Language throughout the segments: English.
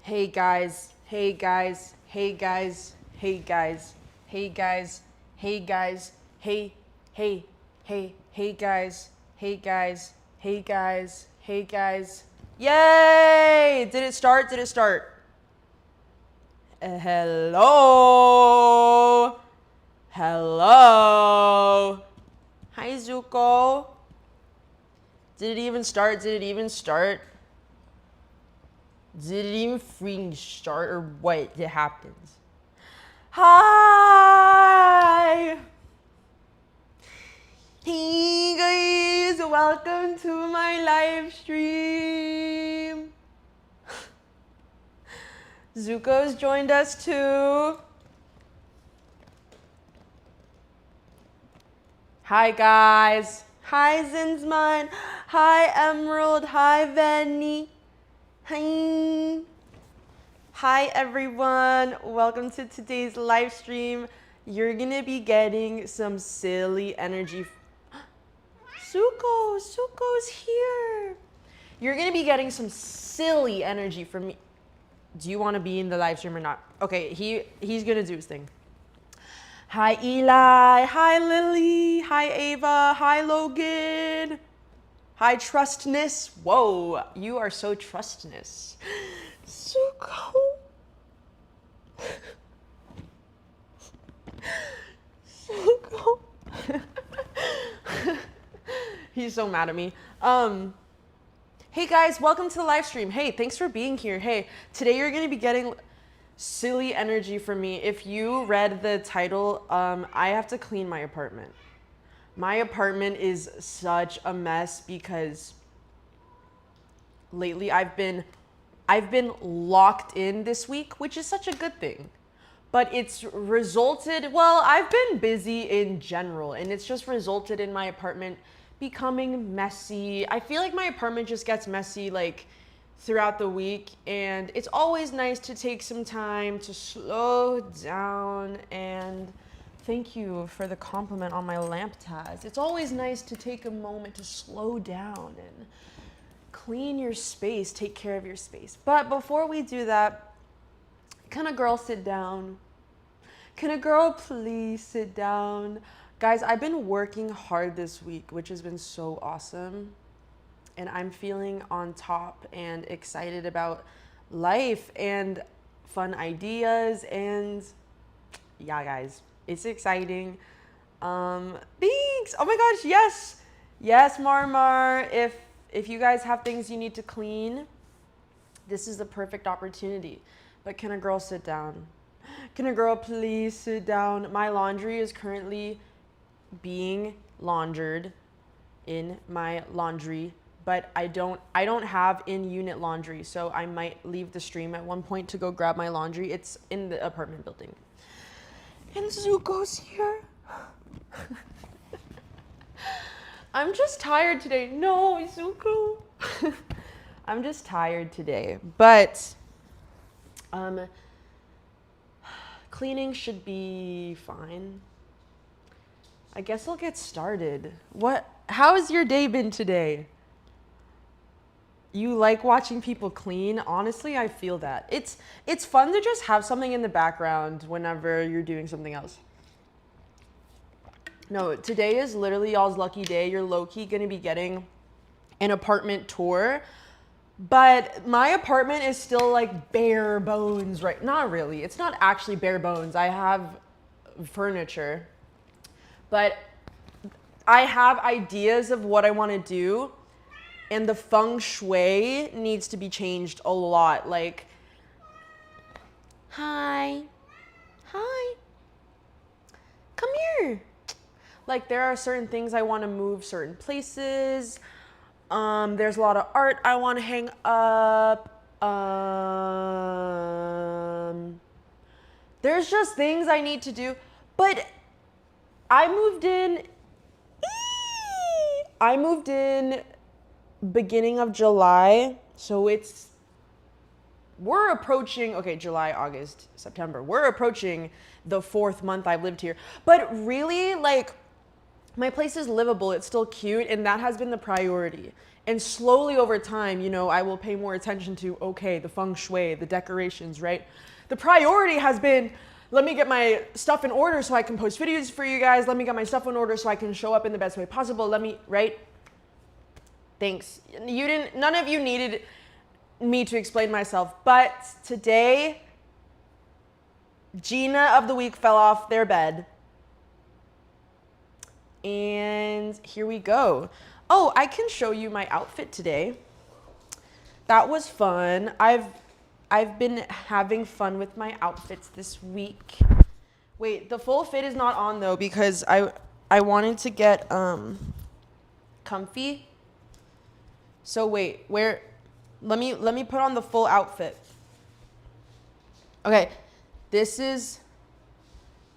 Hey guys, hey guys, hey guys, hey guys, hey guys, hey guys, hey, hey, hey, hey guys, hey guys, hey guys, hey guys. Yay! Did it start? Did it start? Hello? Hello? Hi Zuko. Did it even start? Did it even start? Did it even freaking start or what happens? Hi! Hey guys, welcome to my live stream. Zuko's joined us too. Hi guys. Hi Zinsman. Hi Emerald. Hi Venny. Hi. Hi everyone. Welcome to today's live stream. You're gonna be getting some silly energy. Zuko's here. You're gonna be getting some silly energy from me. Do you want to be in the live stream or not? Okay, he's gonna do his thing. Hi Eli. Hi Lily. Hi Ava. Hi Logan. Hi Trustness. Whoa, you are so trustness. Zuko. Zuko. He's so mad at me. Hey guys, welcome to the live stream. Hey, thanks for being here. Hey, today you're gonna be getting silly energy from me. If you read the title, I have to clean my apartment. My apartment is such a mess because lately I've been locked in this week, which is such a good thing. But it's resulted, well, I've been busy in general, and it's just resulted in my apartment becoming messy. I feel like my apartment just gets messy like throughout the week, and it's always nice to take some time to slow down. And thank you for the compliment on my lamp, Taz. It's always nice to take a moment to slow down and clean your space, take care of your space. But before we do that, can a girl sit down? Can a girl please sit down? Guys, I've been working hard this week, which has been so awesome. And I'm feeling on top and excited about life and fun ideas. And yeah, guys, it's exciting. Thanks. Oh my gosh, yes. Yes, Marmar. If you guys have things you need to clean, this is the perfect opportunity. But can a girl sit down? Can a girl please sit down? My laundry is currently being laundered in my laundry, but I don't have in-unit laundry, so I might leave the stream at one point to go grab my laundry. It's in the apartment building. And Zuko's here. I'm just tired today. No, Zuko. I'm just tired today, but cleaning should be fine. I guess I'll get started. How has your day been today? You like watching people clean? Honestly, I feel that. It's fun to just have something in the background whenever you're doing something else. No, today is literally y'all's lucky day. You're low-key gonna be getting an apartment tour. But my apartment is still like bare bones, right? Not really. It's not actually bare bones. I have furniture. But I have ideas of what I want to do, and the feng shui needs to be changed a lot. Like, hi, come here. Like, there are certain things I want to move certain places. There's a lot of art I want to hang up. There's just things I need to do. But I moved in beginning of July, so we're approaching, okay, July, August, September. We're approaching the 4th month I've lived here. But really, like, my place is livable, it's still cute, and that has been the priority. And slowly over time, you know, I will pay more attention to, okay, the feng shui, the decorations, right? The priority has been, let me get my stuff in order so I can post videos for you guys. Let me get my stuff in order so I can show up in the best way possible. Let me, right? Thanks. None of you needed me to explain myself, but today, Gina of the week fell off their bed. And here we go. Oh, I can show you my outfit today. That was fun. I've been having fun with my outfits this week. Wait, the full fit is not on though because I wanted to get comfy. So wait, let me put on the full outfit. Okay. This is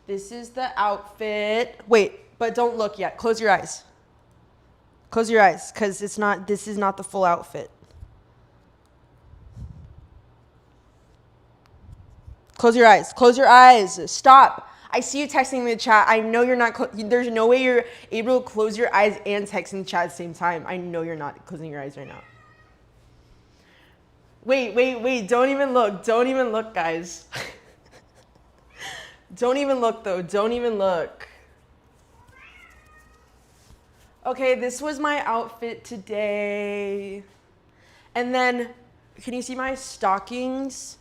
the outfit. Wait, but don't look yet. Close your eyes. Close your eyes, because this is not the full outfit. Close your eyes. Close your eyes. Stop. I see you texting in the chat. I know you're not, there's no way you're able to close your eyes and text in the chat at the same time. I know you're not closing your eyes right now. Wait. Don't even look. Don't even look, guys. Don't even look, though. Don't even look. Okay, this was my outfit today. And then, can you see my stockings?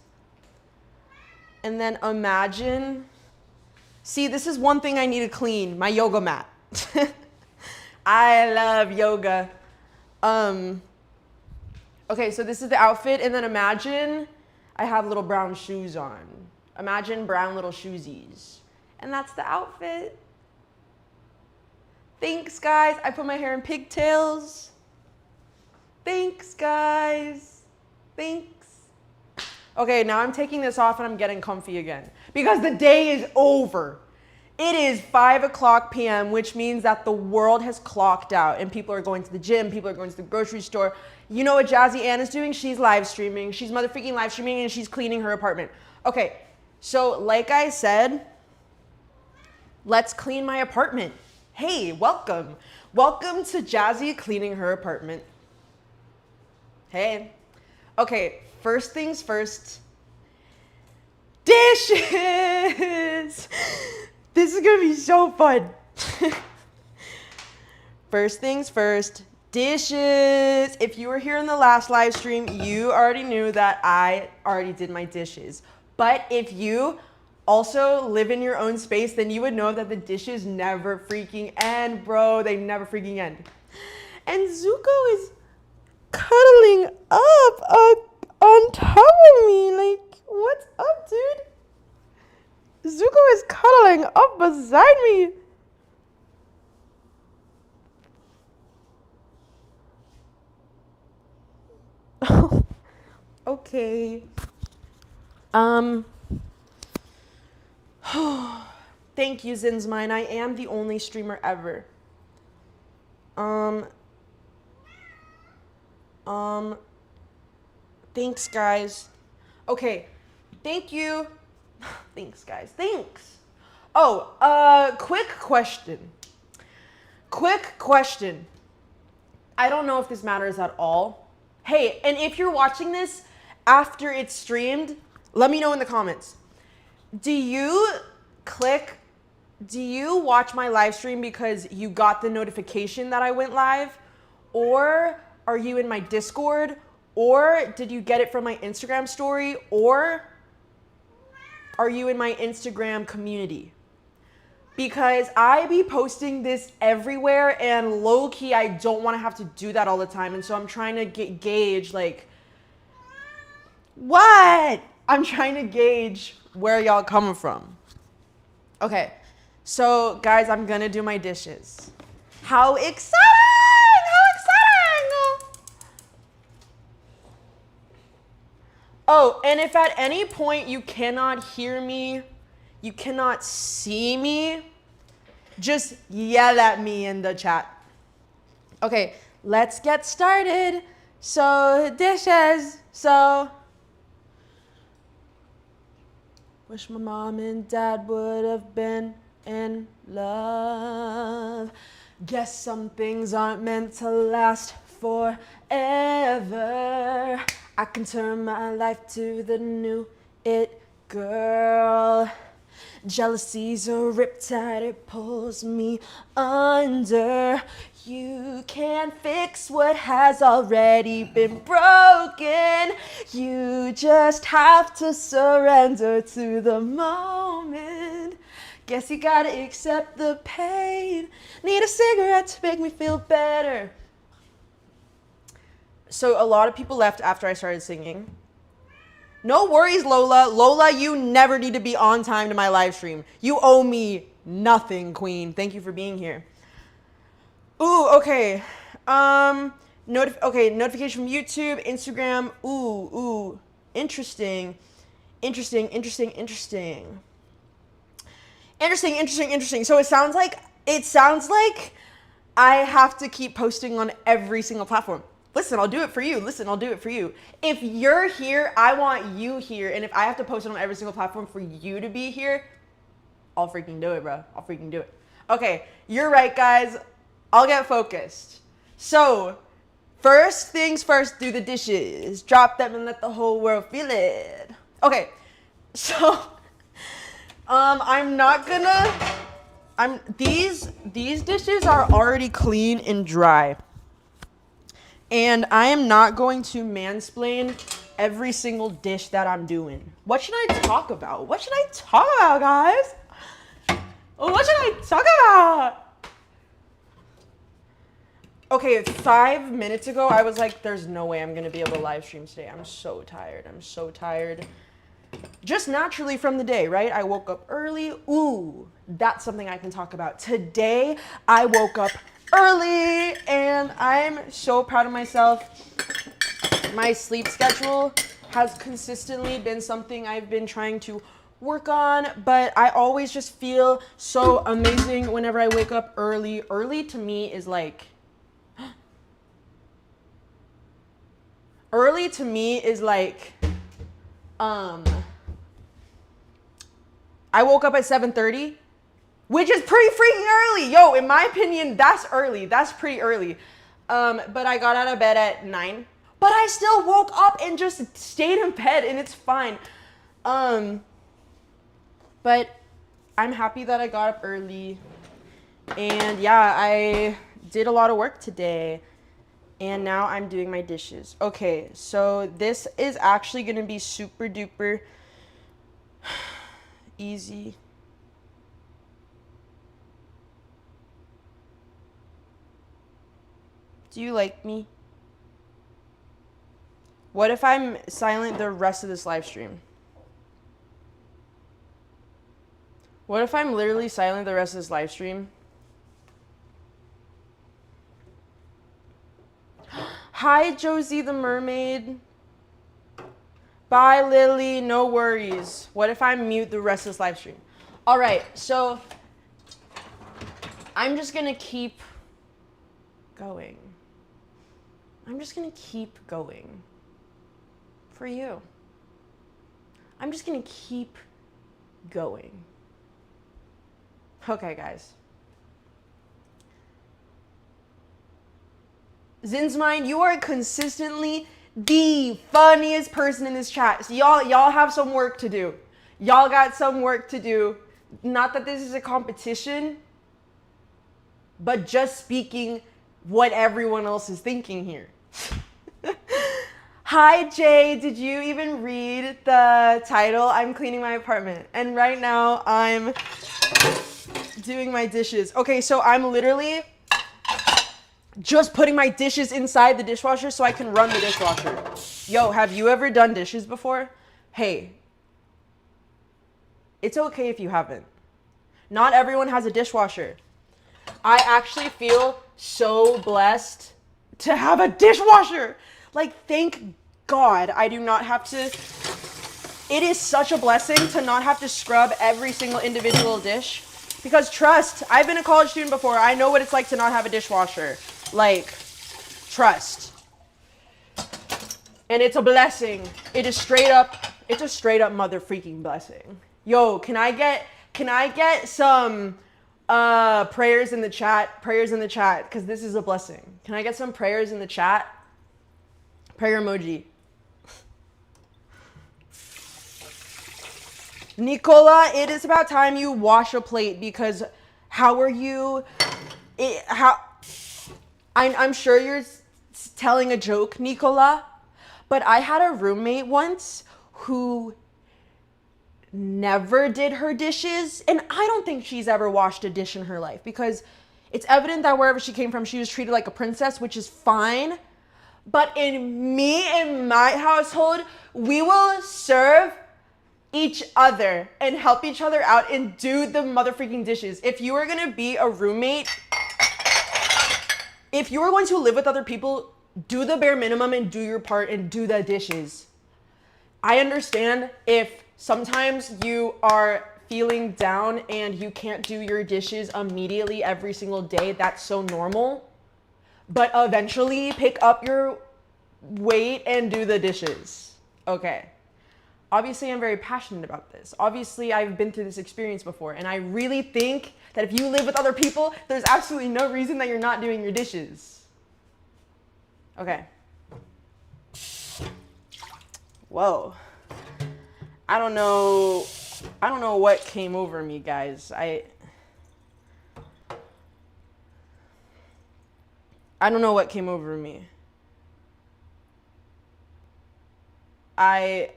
And then imagine. See, this is one thing I need to clean, my yoga mat. I love yoga. Okay, so this is the outfit. And then imagine I have little brown shoes on. Imagine brown little shoesies. And that's the outfit. Thanks, guys. I put my hair in pigtails. Thanks, guys. Thanks. Okay, now I'm taking this off and I'm getting comfy again because the day is over. It is 5:00 p.m., which means that the world has clocked out and people are going to the gym, people are going to the grocery store. You know what Jazzy Anne is doing? She's live streaming. She's motherfucking live streaming and she's cleaning her apartment. Okay, so like I said, let's clean my apartment. Hey, welcome. Welcome to Jazzy cleaning her apartment. Hey. Okay, first things first. Dishes! This is gonna be so fun. First things first, dishes. If you were here in the last live stream, you already knew that I already did my dishes. But if you also live in your own space, then you would know that the dishes never freaking end, bro. They never freaking end. And Zuko is cuddling up on top of me. Like, what's up, dude? Zuko is cuddling up beside me. Okay. Thank you, Zinsmine. I am the only streamer ever. Thanks, guys. Okay. Thank you. Thanks, guys. Thanks. Oh, quick question. I don't know if this matters at all. Hey, and if you're watching this after it's streamed, let me know in the comments. Do you watch my live stream because you got the notification that I went live? Or are you in my Discord? Or did you get it from my Instagram story? Or are you in my Instagram community? Because I be posting this everywhere and low-key I don't want to have to do that all the time. And so I'm trying to gauge like, what? I'm trying to gauge where y'all coming from. Okay, so guys, I'm gonna do my dishes. How exciting! Oh, and if at any point you cannot hear me, you cannot see me, just yell at me in the chat. Okay, let's get started. So, dishes. So, wish my mom and dad would have been in love. Guess some things aren't meant to last forever. I can turn my life to the new it girl. Jealousy's a riptide, it pulls me under. You can't fix what has already been broken. You just have to surrender to the moment. Guess you gotta accept the pain. Need a cigarette to make me feel better. So a lot of people left after I started singing. No worries, Lola. Lola, you never need to be on time to my live stream. You owe me nothing, queen. Thank you for being here. Ooh, okay. Notification from YouTube, Instagram. Ooh. Interesting. So it sounds like I have to keep posting on every single platform. Listen, I'll do it for you. If you're here, I want you here. And if I have to post it on every single platform for you to be here, I'll freaking do it, bro. I'll freaking do it. Okay, you're right, guys. I'll get focused. So, first things first, do the dishes. Drop them and let the whole world feel it. Okay, so, these dishes are already clean and dry. And I am not going to mansplain every single dish that I'm doing. What should I talk about? Guys? What should I talk about? Okay, 5 minutes ago, I was like, there's no way I'm going to be able to live stream today. I'm so tired. Just naturally from the day, right? I woke up early. Ooh, that's something I can talk about. Today, I woke up early and I'm so proud of myself. My sleep schedule has consistently been something I've been trying to work on, but I always just feel so amazing whenever I wake up early. Early to me is like I woke up at 7:30, which is pretty freaking early. Yo, in my opinion, that's early. That's pretty early. But I got out of bed at 9. But I still woke up and just stayed in bed, and it's fine. But I'm happy that I got up early. And yeah, I did a lot of work today. And now I'm doing my dishes. Okay, so this is actually going to be super duper easy. Do you like me? What if I'm silent the rest of this live stream? What if I'm literally silent the rest of this live stream? Hi, Josie the Mermaid. Bye, Lily. No worries. What if I mute the rest of this live stream? All right, so I'm just going to keep going. For you. I'm just going to keep going. Okay, guys. Zinsmine, you are consistently the funniest person in this chat. So y'all have some work to do. Y'all got some work to do. Not that this is a competition, but just speaking what everyone else is thinking here. Hi, Jay. Did you even read the title? I'm cleaning my apartment. And right now I'm doing my dishes. Okay, so I'm literally just putting my dishes inside the dishwasher so I can run the dishwasher. Yo, have you ever done dishes before? Hey, it's okay if you haven't. Not everyone has a dishwasher. I actually feel so blessed to have a dishwasher. Like, thank God I do not have to. It is such a blessing to not have to scrub every single individual dish. Because trust, I've been a college student before. I know what it's like to not have a dishwasher. Like, trust. And it's a blessing. It's a straight up mother freaking blessing. Yo, can I get some Prayers in the chat. Prayers in the chat, because this is a blessing. Can I get some prayers in the chat? Prayer emoji. Nicola, it is about time you wash a plate, because how are you? I'm sure you're telling a joke, Nicola, but I had a roommate once who never did her dishes, and I don't think she's ever washed a dish in her life, because it's evident that wherever she came from, she was treated like a princess, which is fine. But in my household, we will serve each other and help each other out and do the motherfucking dishes. If you are gonna be a roommate, if you are going to live with other people, do the bare minimum and do your part and do the dishes. I understand if sometimes you are feeling down and you can't do your dishes immediately every single day. That's so normal. But eventually pick up your weight and do the dishes. Okay. Obviously, I'm very passionate about this. Obviously, I've been through this experience before, and I really think that if you live with other people, there's absolutely no reason that you're not doing your dishes. Okay. Whoa. I don't know what came over me, guys. I don't know what came over me. I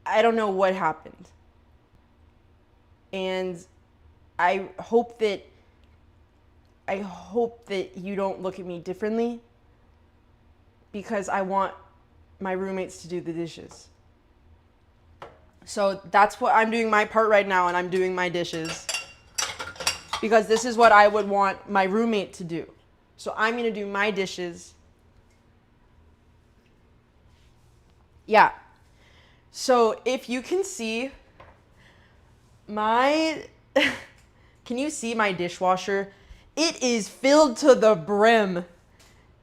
don't know what happened. And I hope that you don't look at me differently, because I want my roommates to do the dishes. So that's what I'm doing my part right now, and I'm doing my dishes, because this is what I would want my roommate to do. So I'm going to do my dishes. Yeah. So if you can see can you see my dishwasher? It is filled to the brim,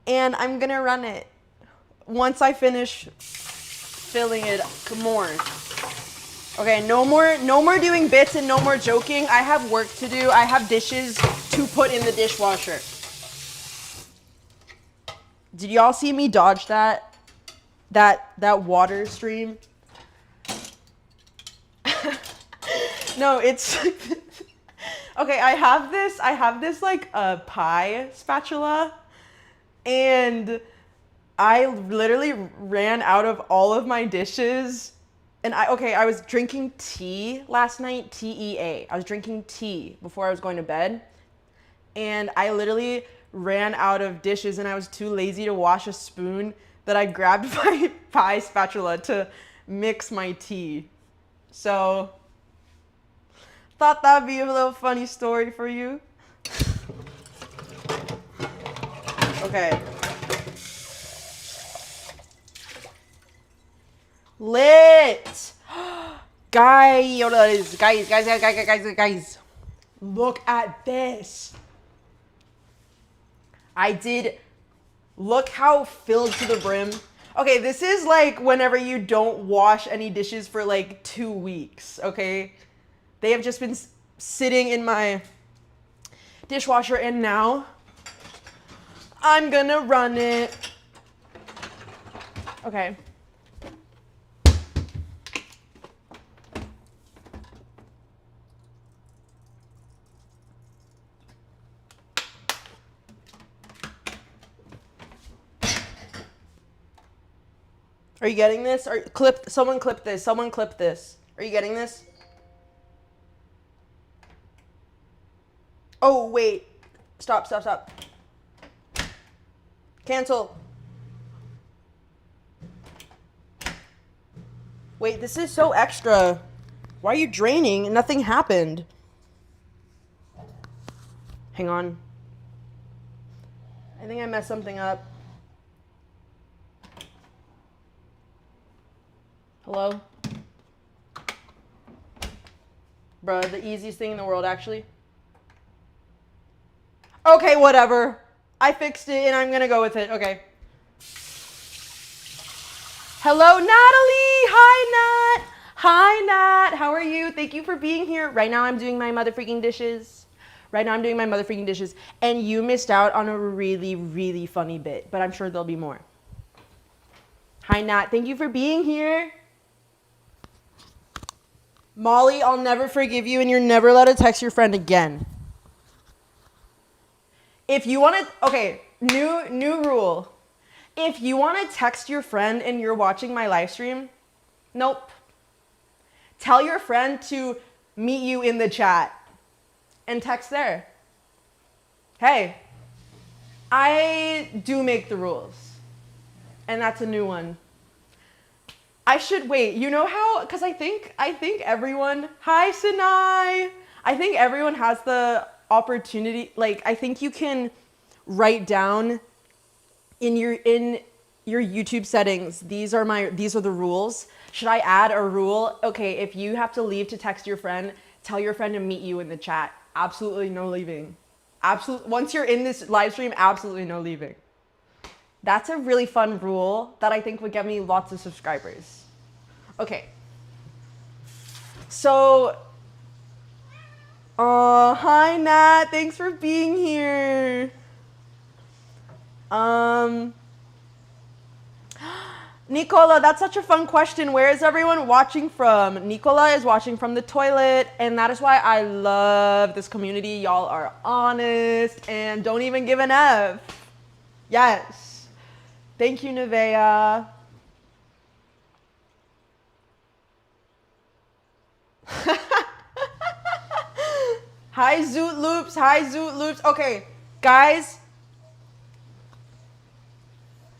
and I'm going to run it once I finish filling it more. Okay, no more doing bits and no more joking. I have work to do. I have dishes to put in the dishwasher. Did y'all see me dodge that water stream? No, it's okay. I have this like a pie spatula, and I literally ran out of all of my dishes. And I was drinking tea last night, TEA. I was drinking tea before I was going to bed, and I literally ran out of dishes, and I was too lazy to wash a spoon that I grabbed my pie spatula to mix my tea. So, thought that'd be a little funny story for you. Okay. Lit! Guys. Look at this. Look how filled to the brim. Okay, this is like whenever you don't wash any dishes for like 2 weeks, okay? They have just been sitting in my dishwasher, and now I'm gonna run it. Okay. Are you getting this? Someone clip this. Someone clip this. Are you getting this? Oh, wait. Stop. Cancel. Wait, this is so extra. Why are you draining? Nothing happened. Hang on. I think I messed something up. Hello? Bruh, the easiest thing in the world, actually. Okay, whatever. I fixed it, and I'm gonna go with it. Okay. Hello, Natalie! Hi, Nat! Hi, Nat. How are you? Thank you for being here. Right now, I'm doing my mother freaking dishes. And you missed out on a really, really funny bit, but I'm sure there'll be more. Hi, Nat. Thank you for being here. Molly, I'll never forgive you, and you're never allowed to text your friend again. If you want to, okay, new rule. If you want to text your friend and you're watching my live stream, nope. Tell your friend to meet you in the chat and text there. Hey, I do make the rules, and that's a new one. I should wait. You know how? Because I think everyone. Hi, Sinai. I think everyone has the opportunity. Like, I think you can write down in your YouTube settings. These are the rules. Should I add a rule? Okay, if you have to leave to text your friend, tell your friend to meet you in the chat. Absolutely no leaving. Once you're in this live stream, absolutely no leaving. That's a really fun rule that I think would get me lots of subscribers. Okay. So, hi Nat, thanks for being here. Nicola, that's such a fun question. Where is everyone watching from? Nicola is watching from the toilet, and that is why I love this community. Y'all are honest and don't even give an F. Yes. Thank you, Nevaeh. Hi, Zoot Loops. Hi, Zoot Loops. Okay, guys.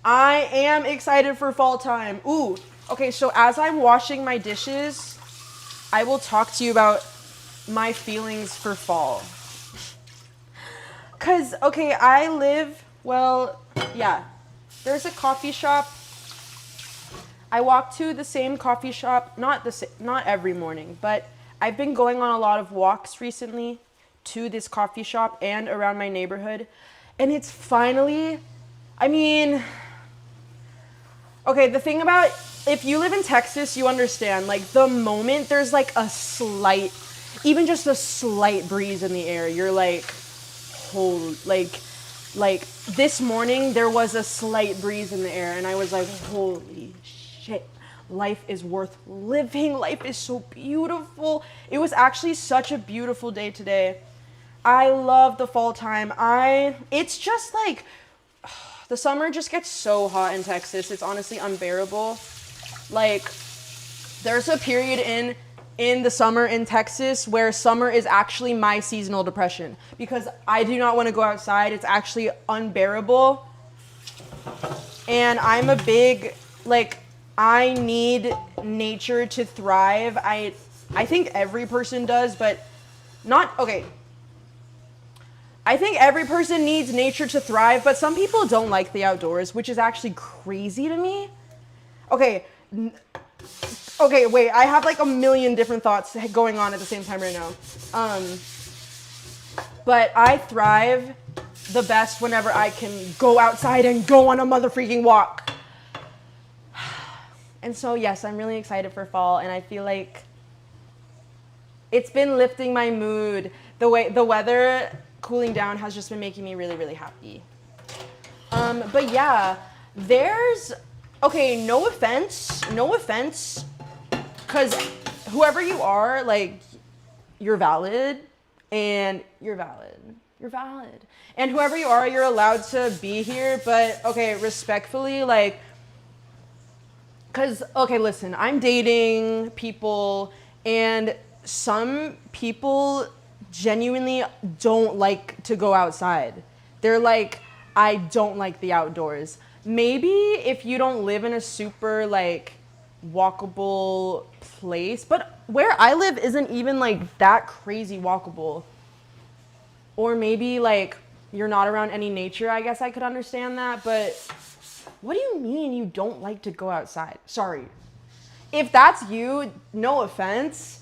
I am excited for fall time. Ooh, okay, so as I'm washing my dishes, I will talk to you about my feelings for fall. Because, okay, there's a coffee shop. I walk to the same coffee shop, not every morning, but I've been going on a lot of walks recently to this coffee shop and around my neighborhood. And it's finally, okay, the thing about, if you live in Texas, you understand, like, the moment there's, like, even just a slight breeze in the air, you're like, like, this morning, there was a slight breeze in the air, and I was like, holy shit, life is worth living, life is so beautiful. It was actually such a beautiful day today. I love the fall time. It's just, like, the summer just gets so hot in Texas. It's honestly unbearable. Like, there's a period in the summer in Texas where summer is actually my seasonal depression because I do not want to go outside. It's actually unbearable. And I'm a big, like, I need nature to thrive. I think every person does, but okay. I think every person needs nature to thrive, but some people don't like the outdoors, which is actually crazy to me. Okay, wait, I have like a million different thoughts going on at the same time right now. But I thrive the best whenever I can go outside and go on a mother freaking walk. And so, yes, I'm really excited for fall, and I feel like it's been lifting my mood. The weather cooling down has just been making me really, really happy. But yeah, okay, no offense, because whoever you are, like, you're valid. And whoever you are, you're allowed to be here, but okay, respectfully, like, because, okay, listen, I'm dating people, and some people genuinely don't like to go outside. They're like, I don't like the outdoors. Maybe if you don't live in a super, like, walkable place, but where I live isn't even, like, that crazy walkable. Or maybe, like, you're not around any nature. I guess I could understand that, but what do you mean you don't like to go outside? Sorry. If that's you, no offense,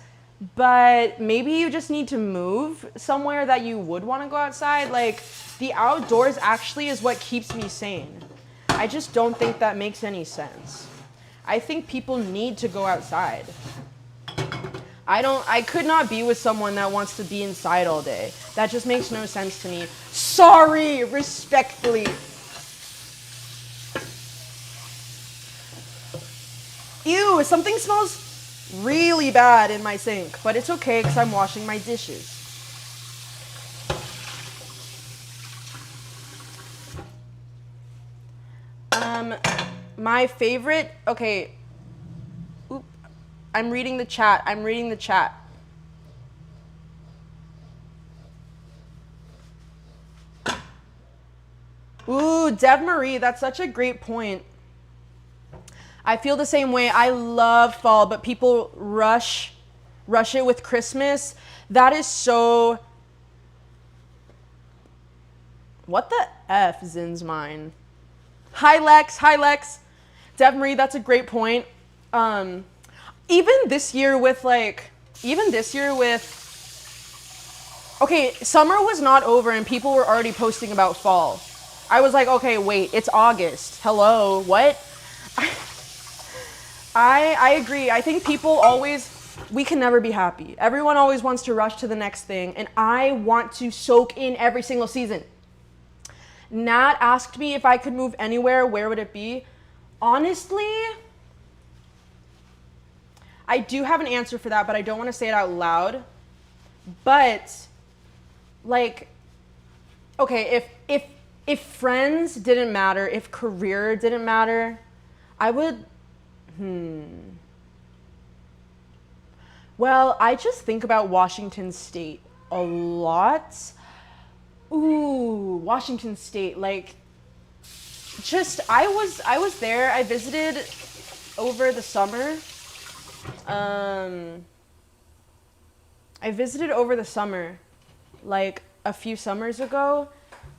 but maybe you just need to move somewhere that you would want to go outside. Like, the outdoors actually is what keeps me sane. I just don't think that makes any sense. I think people need to go outside. I could not be with someone that wants to be inside all day. That just makes no sense to me. Sorry, respectfully. Ew, something smells really bad in my sink, but it's okay because I'm washing my dishes. My favorite, okay. Oop, I'm reading the chat. Ooh, Dev Marie, that's such a great point. I feel the same way. I love fall, but people rush it with Christmas. That is so... What the F, Zin's mine? Hi, Lex. Dev Marie, that's a great point. Even this year with... Okay, summer was not over and people were already posting about fall. I was like, okay, wait, it's August. Hello, what? I agree. I think we can never be happy. Everyone always wants to rush to the next thing, and I want to soak in every single season. Nat asked me if I could move anywhere, where would it be? Honestly, I do have an answer for that, but I don't want to say it out loud. But, like, okay, if friends didn't matter, if career didn't matter, I would... Well, I just think about Washington State a lot. Ooh, Washington State, like, just, I was there, I visited over the summer. Like, a few summers ago,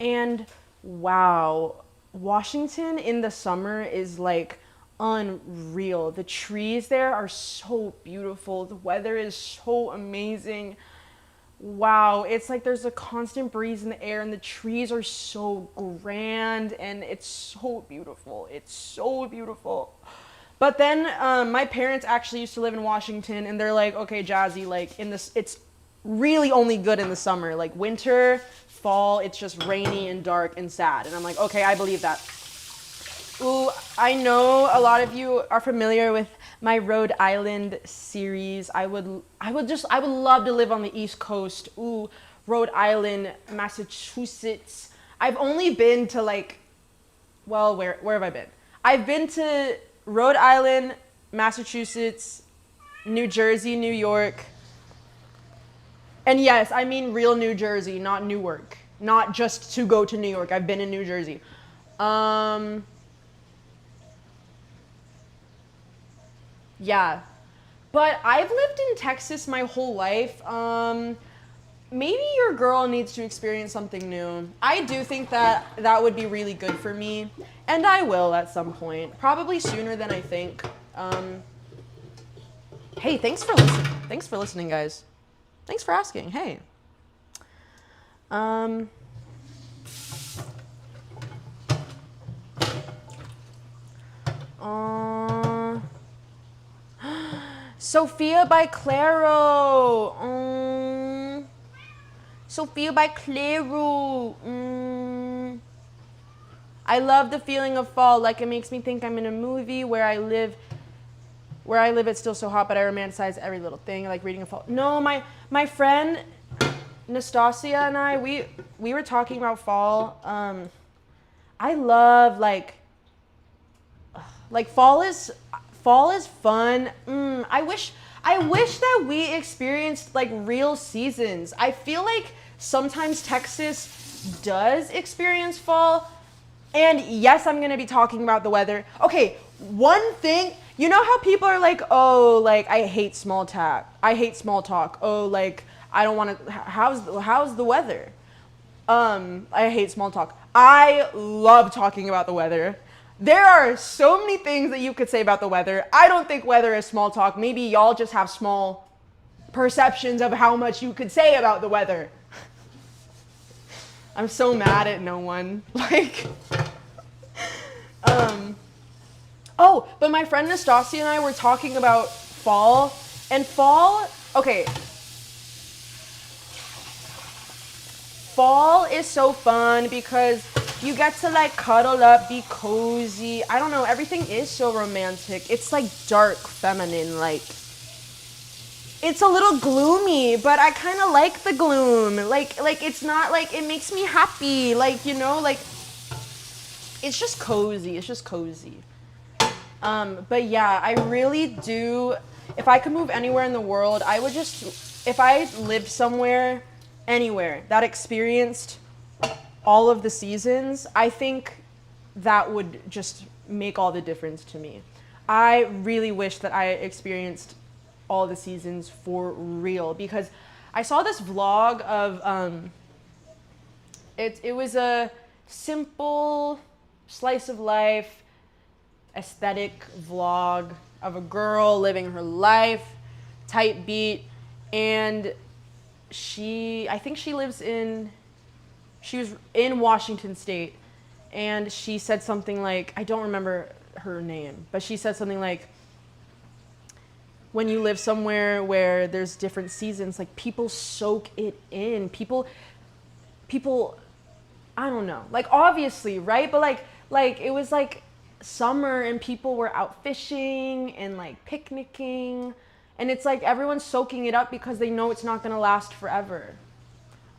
and wow, Washington in the summer is, like, unreal. The trees there are so beautiful. The weather is so amazing. Wow, it's like there's a constant breeze in the air and the trees are so grand and it's so beautiful. It's so beautiful. But then my parents actually used to live in Washington and they're like, okay, Jazzy, like it's really only good in the summer. Like winter, fall, it's just rainy and dark and sad. And I'm like, okay, I believe that. Ooh, I know a lot of you are familiar with my Rhode Island series. I would love to live on the East Coast. Ooh, Rhode Island, Massachusetts. I've only been to like, well, where have I been? I've been to Rhode Island, Massachusetts, New Jersey, New York. And yes, I mean real New Jersey, not Newark. Not just to go to New York. I've been in New Jersey. Yeah, but I've lived in Texas my whole life. Maybe your girl needs to experience something new. I do think that that would be really good for me, and I will at some point, probably sooner than I think. Hey, thanks for listening. Thanks for listening, guys. Thanks for asking. Hey. Sophia by Claro. Sophia by Claro. I love the feeling of fall. Like it makes me think I'm in a movie where I live. It's still so hot, but I romanticize every little thing. I like reading a fall. No, my friend Nastasia and I, we were talking about fall. I love like fall is fun. I wish that we experienced like real seasons. I feel like sometimes Texas does experience fall. And yes, I'm gonna be talking about the weather. Okay, one thing, you know how people are like, oh, like I hate small talk. Oh, like I don't want to. How's the weather? I hate small talk. I love talking about the weather. There are so many things that you could say about the weather. I don't think weather is small talk. Maybe y'all just have small perceptions of how much you could say about the weather. I'm so mad at no one. Like, oh, but my friend Nastasia and I were talking about fall, and fall Okay. Fall is so fun because you get to like cuddle up, be cozy. I don't know, everything is so romantic. It's like dark feminine, like it's a little gloomy, but I kind of like the gloom. Like it's not like it makes me happy. Like, you know, like it's just cozy. It's just cozy. But yeah, I really do. If I could move anywhere in the world, I would just, if I lived somewhere, anywhere that experienced all of the seasons, I think that would just make all the difference to me. I really wish that I experienced all the seasons for real because I saw this vlog of it was a simple slice of life aesthetic vlog of a girl living her life, type beat, and I think she was in Washington State, and she said something like, I don't remember her name, but she said something like, when you live somewhere where there's different seasons, like people soak it in. People, I don't know, like obviously, right? But like it was like summer and people were out fishing and like picnicking, and it's like everyone's soaking it up because they know it's not gonna last forever.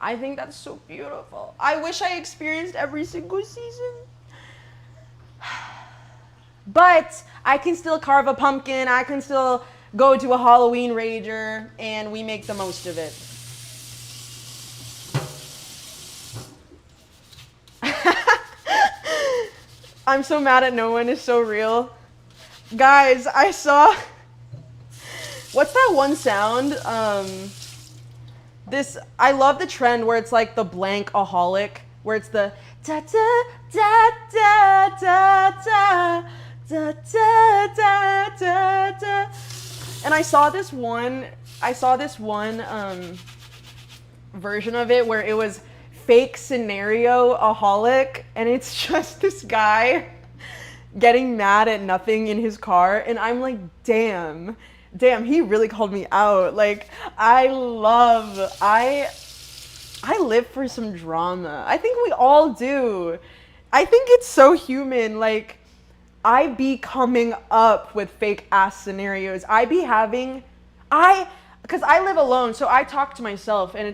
I think that's so beautiful. I wish I experienced every single season. But I can still carve a pumpkin, I can still go to a Halloween rager, and we make the most of it. I'm so mad at no one is so real. Guys, I saw, what's that one sound? I love the trend where it's like the blank-aholic, where it's the da da da da da da da da da da da. And I saw this one version of it where it was fake scenario-aholic, and it's just this guy getting mad at nothing in his car, and I'm like, damn, he really called me out. Like, I live for some drama. I think we all do. I think it's so human. Like, I be coming up with fake ass scenarios. Because I live alone, so I talk to myself, and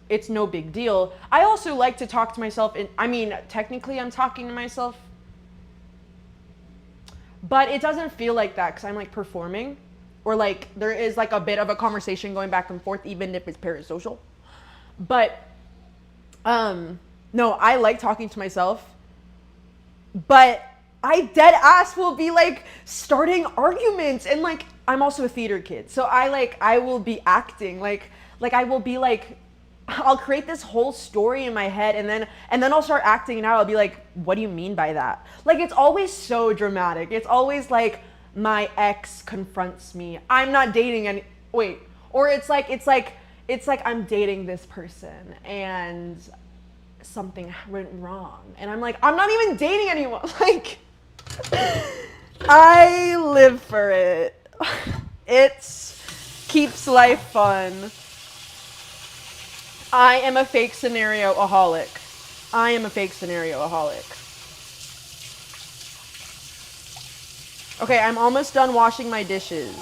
it's no big deal. I also like to talk to myself, and I mean, technically I'm talking to myself, but it doesn't feel like that because I'm like performing, or like there is like a bit of a conversation going back and forth, even if it's parasocial. But no, I like talking to myself, but I dead ass will be like starting arguments, and like I'm also a theater kid, so I will be acting like I will be like, I'll create this whole story in my head, and then I'll start acting it out. I'll be like, what do you mean by that? Like, it's always so dramatic. It's always like my ex confronts me. I'm not dating any, wait, or it's like I'm dating this person and something went wrong, and I'm like, I'm not even dating anyone. Like, I live for it. It keeps life fun. I am a fake scenario-aholic. Okay, I'm almost done washing my dishes.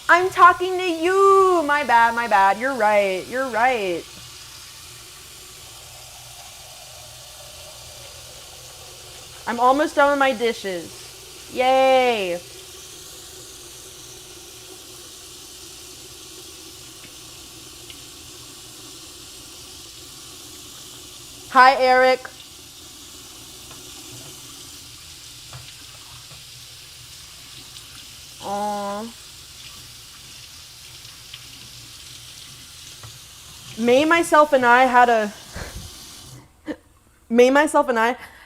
I'm talking to you. My bad. You're right. I'm almost done with my dishes. Yay. Hi, Eric. Aww. May, myself, and I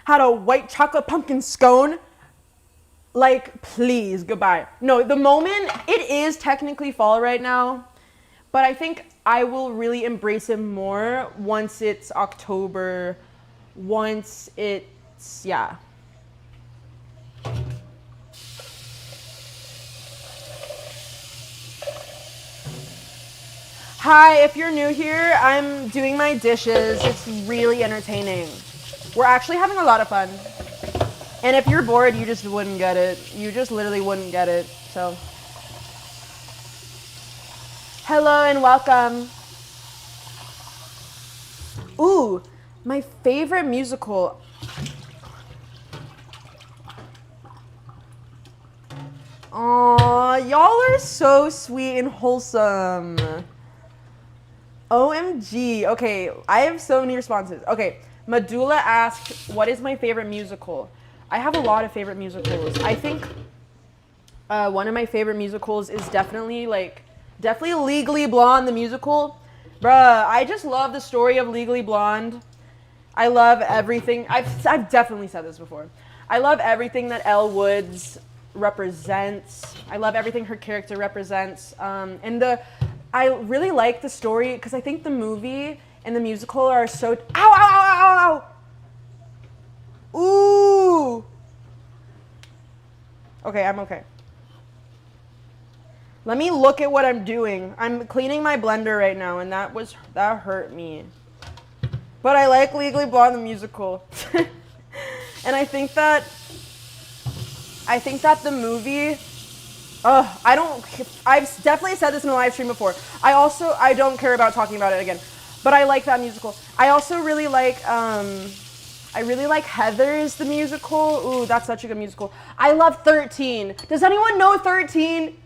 had a white chocolate pumpkin scone. Like, please, goodbye. No, the moment, it is technically fall right now, but I think I will really embrace it more once it's October, yeah. Hi, if you're new here, I'm doing my dishes. It's really entertaining. We're actually having a lot of fun. And if you're bored, you just wouldn't get it. You just literally wouldn't get it. So, hello and welcome. Ooh, my favorite musical. Aw, y'all are so sweet and wholesome. OMG. Okay, I have so many responses. Okay, Madula asked, what is my favorite musical? I have a lot of favorite musicals. I think one of my favorite musicals is definitely Legally Blonde, the musical. Bruh, I just love the story of Legally Blonde. I love everything. I've definitely said this before. I love everything that Elle Woods represents. I love everything her character represents. I really like the story because I think the movie and the musical are so. Ow, ow, ow, ow, ow! Ooh! Okay, I'm okay. Let me look at what I'm doing. I'm cleaning my blender right now, and that hurt me. But I like Legally Blonde the musical. And I think that the movie, I've definitely said this in a live stream before. I don't care about talking about it again. But I like that musical. I also really like Heathers the musical. Ooh, that's such a good musical. I love 13. Does anyone know 13?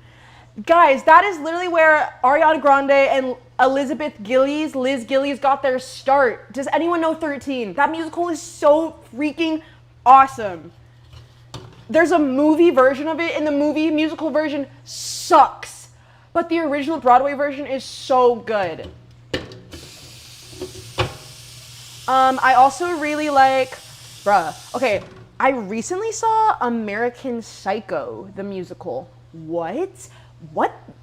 Guys, that is literally where Ariana Grande and Liz Gillies got their start. Does anyone know 13? That musical is so freaking awesome. There's a movie version of it, and the musical version sucks. But the original Broadway version is so good. I also really like, okay, I recently saw American Psycho, the musical. What?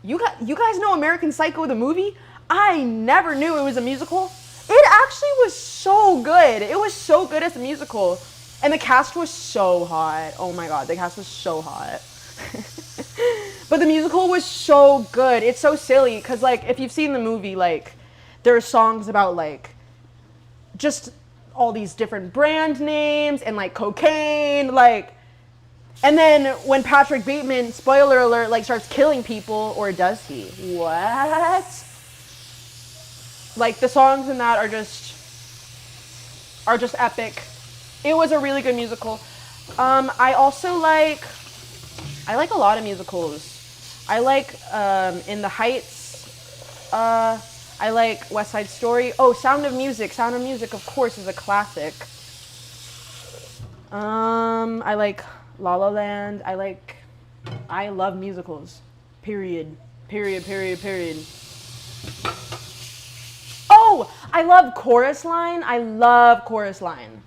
You guys know American Psycho, the movie? I never knew it was a musical. It actually was so good. It was so good as a musical. And the cast was so hot. Oh my god, the cast was so hot. But the musical was so good. It's so silly, because, if you've seen the movie, there are songs about, just all these different brand names and, cocaine, and then when Patrick Bateman, spoiler alert, starts killing people, or does he? What? The songs in that are just epic. It was a really good musical. I also like a lot of musicals. I like In the Heights. I like West Side Story. Oh, Sound of Music. Sound of Music, of course, is a classic. I like La La Land. I love musicals. Period. Oh, I love Chorus Line. I love Chorus Line.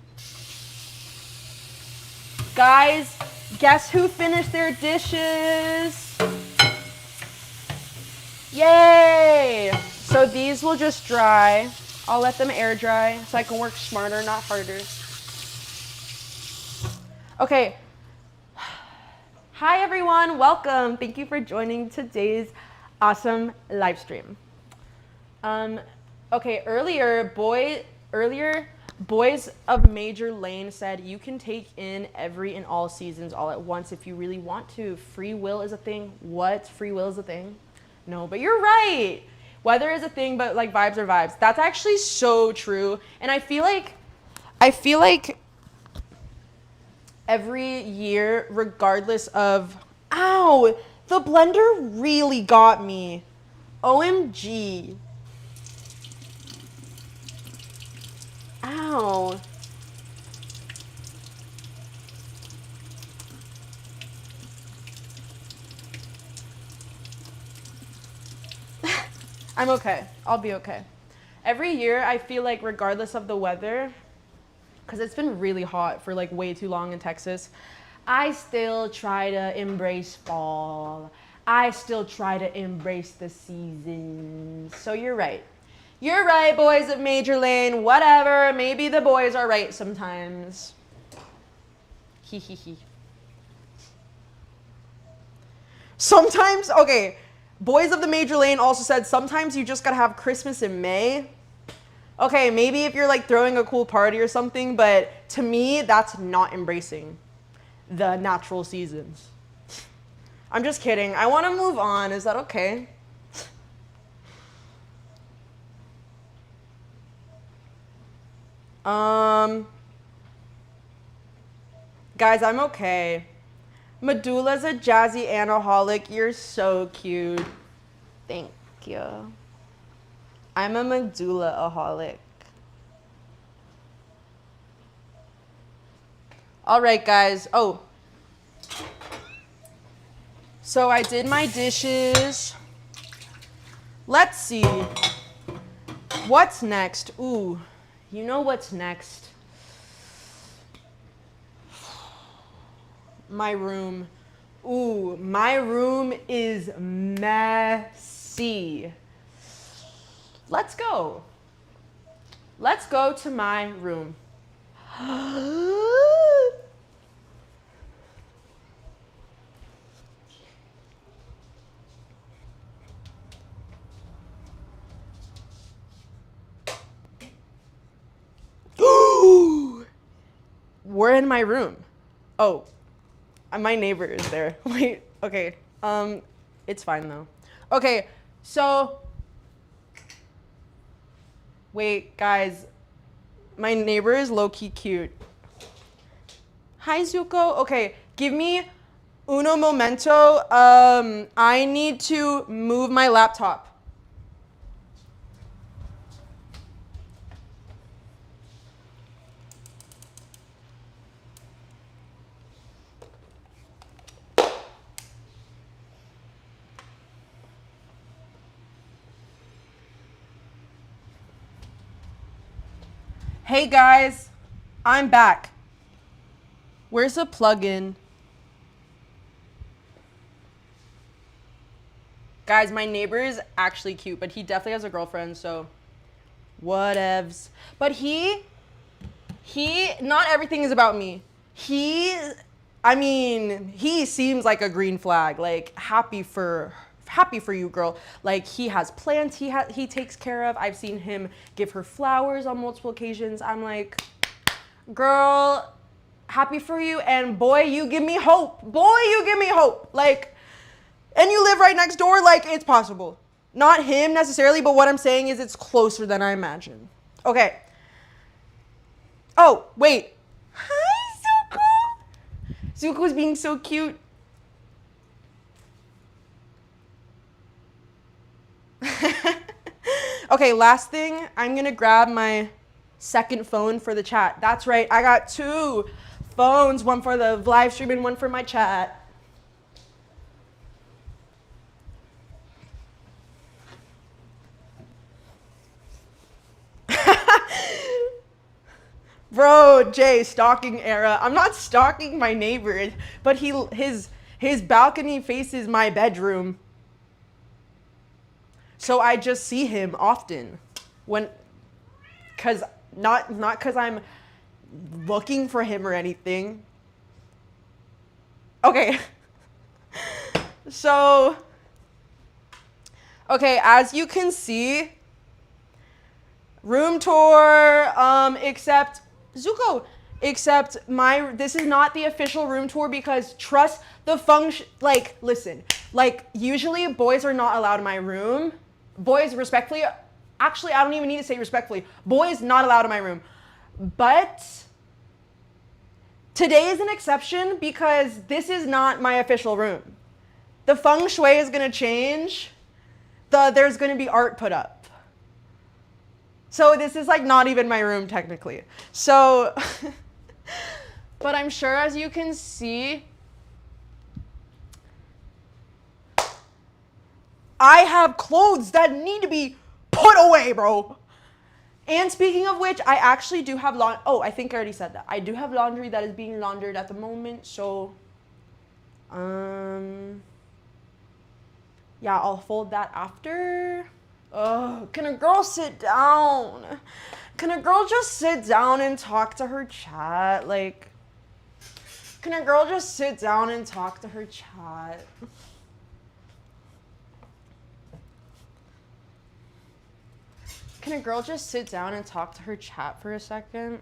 Guys, guess who finished their dishes? Yay! So these will just dry. I'll let them air dry so I can work smarter, not harder. Okay. Hi everyone, welcome. Thank you for joining today's awesome live stream. Okay, earlier Boys of Major Lane said you can take in every and all seasons all at once if you really want to. Free will is a thing. What? Free will is a thing? No, but you're right. Weather is a thing, but vibes are vibes. That's actually so true. And I feel like every year, regardless of, ow, the blender really got me. OMG. Ow. I'm okay. I'll be okay. Every year, I feel like regardless of the weather, because it's been really hot for way too long in Texas, I still try to embrace fall. I still try to embrace the seasons. So you're right. You're right, Boys of Major Lane. Whatever. Maybe the boys are right sometimes. Hee hee hee. Sometimes, okay, Boys of the Major Lane also said, sometimes you just gotta have Christmas in May. Okay, maybe if you're like throwing a cool party or something, but to me, that's not embracing the natural seasons. I'm just kidding. I want to move on. Is that okay? Guys, I'm okay. Medulla's a Jazzy Anne-aholic. You're so cute. Thank you. I'm a Medulla-aholic. All right, guys. Oh. So I did my dishes. Let's see. What's next? Ooh, you know what's next? My room. Ooh, my room is messy. Let's go. Let's go to my room. We're in my room. Oh, my neighbor is there. Wait, okay. It's fine though. Okay, so wait, guys. My neighbor is low-key cute. Hi, Zuko. Okay, give me uno momento. I need to move my laptop. Hey guys, I'm back. Where's the plug-in? Guys, my neighbor is actually cute, but he definitely has a girlfriend, so whatevs. But he, not everything is about me. He seems like a green flag, like happy for you, girl. Like he has plans he takes care of. I've seen him give her flowers on multiple occasions. I'm like, girl, happy for you, and boy, you give me hope. Boy, you give me hope. Like, and you live right next door, like it's possible. Not him necessarily, but what I'm saying is it's closer than I imagine. Okay. Oh, wait. Hi, Zuko. Zuko's being so cute. Okay, last thing, I'm gonna grab my second phone for the chat. That's right, I got two phones, one for the live stream and one for my chat. Bro, Jay, stalking era. I'm not stalking my neighbor, but his balcony faces my bedroom. So I just see him often not cuz I'm looking for him or anything. Okay. So okay, as you can see, room tour, except Zuko, except this is not the official room tour because trust the function, like, listen, like, usually boys are not allowed in my room. Boys, respectfully, actually, I don't even need to say respectfully. Boys not allowed in my room. But today is an exception because this is not my official room. The feng shui is gonna change. There's gonna be art put up. So this is like not even my room technically. So, but I'm sure as you can see, I have clothes that need to be put away, bro. And speaking of which, I actually do have oh, I think I already said that. I do have laundry that is being laundered at the moment, so yeah, I'll fold that after. Oh, can a girl sit down? Can a girl just sit down and talk to her chat? Like, can a girl just sit down and talk to her chat? Can a girl just sit down and talk to her chat for a second?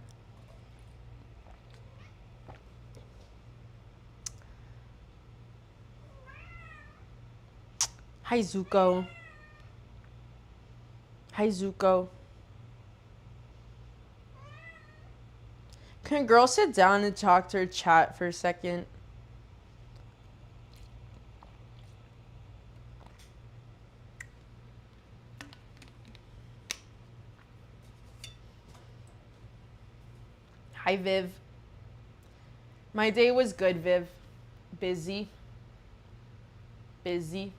Hi, Zuko. Hi, Zuko. Can a girl sit down and talk to her chat for a second? Hi, Viv. My day was good, Viv. Busy. Busy.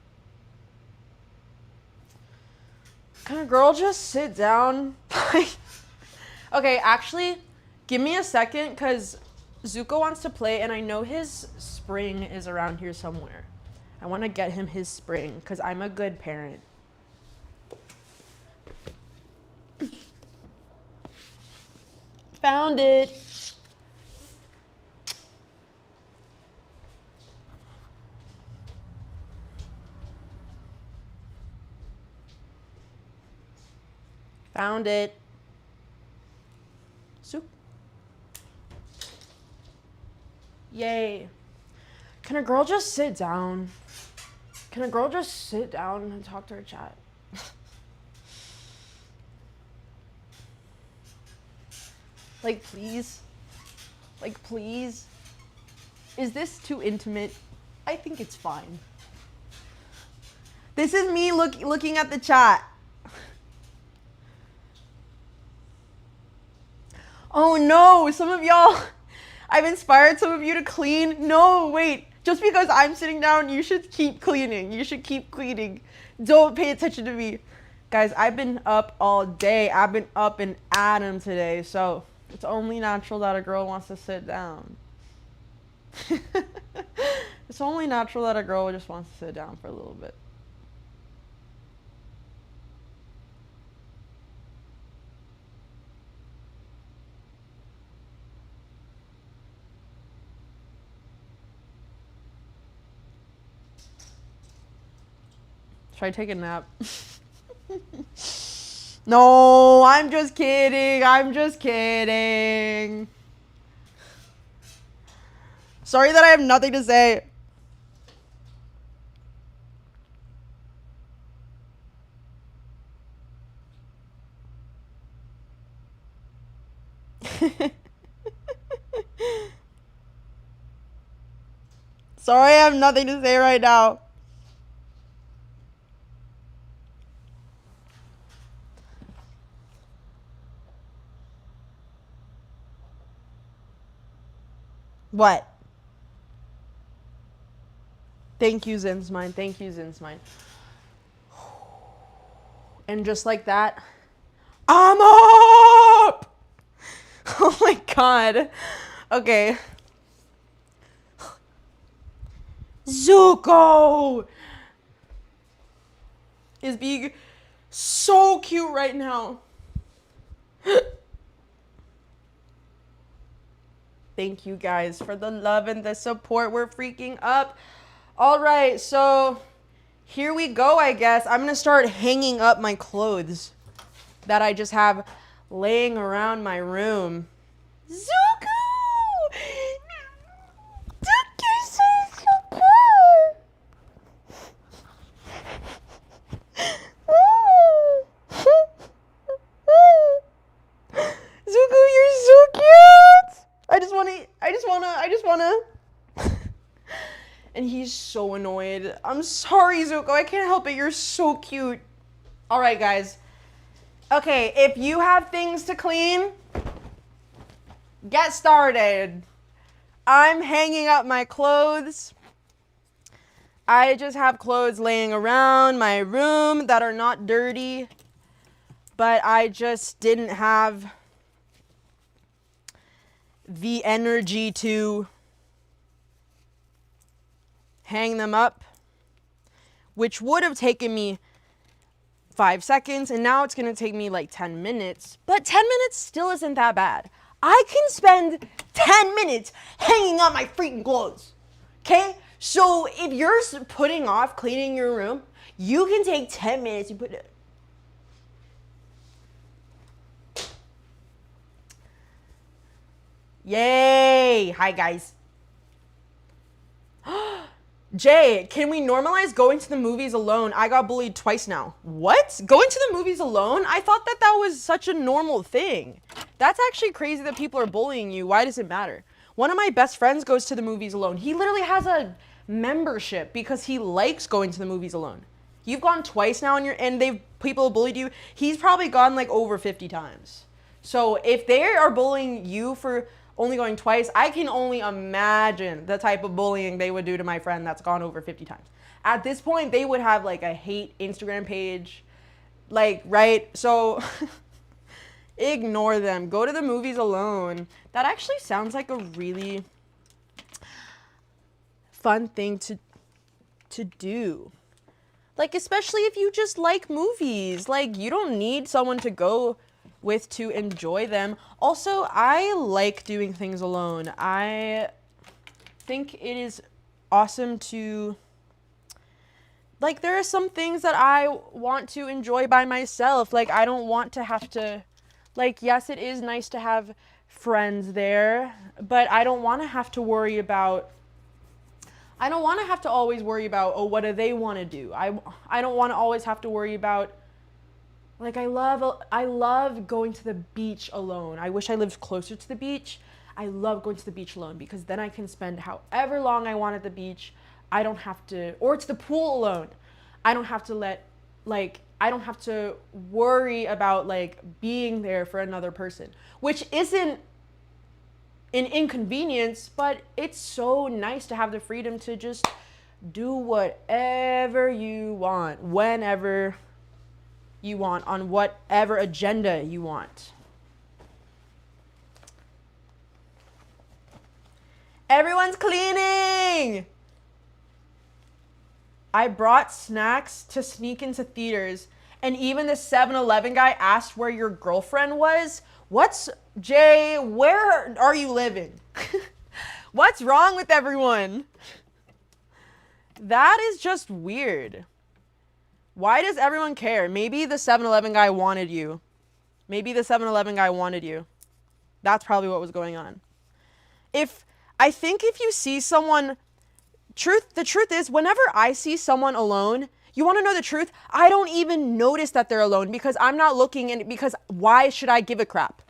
Can a girl just sit down? Okay, actually, give me a second, because Zuko wants to play, and I know his spring is around here somewhere. I want to get him his spring, because I'm a good parent. Found it. Found it. Soup. Yay. Can a girl just sit down? Can a girl just sit down and talk to her chat? Like, please? Like, please? Is this too intimate? I think it's fine. This is me looking at the chat. Oh no, some of y'all, I've inspired some of you to clean. No, wait, just because I'm sitting down, you should keep cleaning. You should keep cleaning. Don't pay attention to me. Guys, I've been up all day. I've been up and at 'em today, so it's only natural that a girl wants to sit down. It's only natural that a girl just wants to sit down for a little bit. Should I take a nap? No, I'm just kidding. I'm just kidding. Sorry that I have nothing to say. Sorry, I have nothing to say right now. What? Thank you, Zinsmine. Thank you, Zinsmine. And just like that, I'm up! Oh my god. Okay. Zuko is being so cute right now. Thank you guys for the love and the support. We're freaking up. All right, so here we go, I guess. I'm going to start hanging up my clothes that I just have laying around my room. Zuko! You're so super! Zuko, you're so cute! I just wanna. And he's so annoyed. I'm sorry, Zuko. I can't help it. You're so cute. All right, guys. Okay, if you have things to clean, get started. I'm hanging up my clothes. I just have clothes laying around my room that are not dirty, but I just didn't have the energy to hang them up, which would have taken me 5 seconds, and now it's gonna take me like 10 minutes, but 10 minutes still isn't that bad. I can spend 10 minutes hanging up my freaking clothes, okay? So if you're putting off cleaning your room, you can take 10 minutes and put it. Yay! Hi, guys. Jay, can we normalize going to the movies alone? I got bullied twice now. What? Going to the movies alone? I thought that that was such a normal thing. That's actually crazy that people are bullying you. Why does it matter? One of my best friends goes to the movies alone. He literally has a membership because he likes going to the movies alone. You've gone twice now and people bullied you. He's probably gone like over 50 times. So if they are bullying you for only going twice, I can only imagine the type of bullying they would do to my friend that's gone over 50 times. At this point, they would have like a hate Instagram page, like, right? So ignore them. Go to the movies alone. That actually sounds like a really fun thing to do. Like, especially if you just like movies. Like, you don't need someone to go with to enjoy them. Also, I like doing things alone. I think it is awesome to, like, there are some things that I want to enjoy by myself. Like, I don't want to have to, like, yes, it is nice to have friends there, but I don't want to have to worry about, I don't want to have to always worry about, oh, what do they want to do? I don't want to always have to worry about, like, I love going to the beach alone. I wish I lived closer to the beach. I love going to the beach alone because then I can spend however long I want at the beach. I don't have to, or to the pool alone. I don't have to I don't have to worry about, like, being there for another person, which isn't an inconvenience, but it's so nice to have the freedom to just do whatever you want, whenever you want, on whatever agenda you want. Everyone's cleaning! I brought snacks to sneak into theaters, and even the 7-Eleven guy asked where your girlfriend was. Jay, where are you living? What's wrong with everyone? That is just weird. Why does everyone care? Maybe the 7-Eleven guy wanted you. Maybe the 7-Eleven guy wanted you. That's probably what was going on. I think if you see someone, the truth is, whenever I see someone alone, you want to know the truth? I don't even notice that they're alone because I'm not looking, and because why should I give a crap?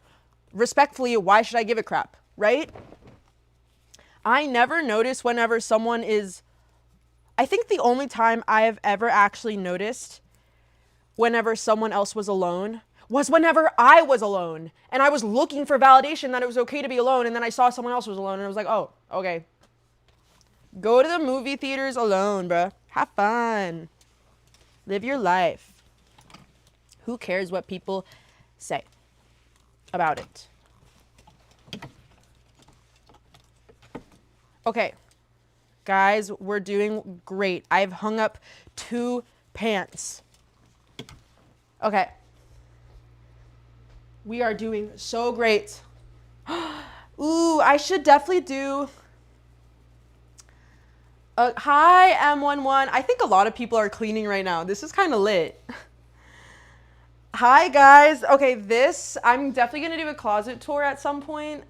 Respectfully, why should I give a crap, right? I never notice whenever someone is, I think the only time I have ever actually noticed whenever someone else was alone was whenever I was alone and I was looking for validation that it was okay to be alone, and then I saw someone else was alone and I was like, oh, okay. Go to the movie theaters alone, bruh. Have fun. Live your life. Who cares what people say about it? Okay. Guys, we're doing great. I've hung up 2 pants. Okay. We are doing so great. Ooh, I should definitely do... hi, M11. I think a lot of people are cleaning right now. This is kind of lit. Hi, guys. Okay, I'm definitely going to do a closet tour at some point.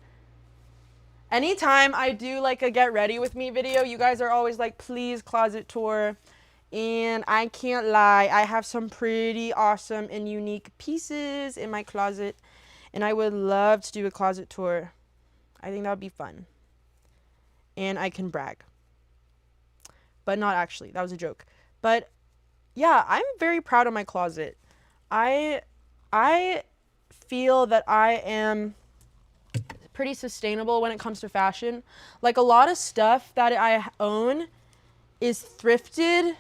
Anytime I do like a get ready with me video, you guys are always like, please closet tour. And I can't lie, I have some pretty awesome and unique pieces in my closet. And I would love to do a closet tour. I think that would be fun. And I can brag. But not actually, that was a joke. But yeah, I'm very proud of my closet. I feel that I am pretty sustainable when it comes to fashion. Like, a lot of stuff that I own is thrifted,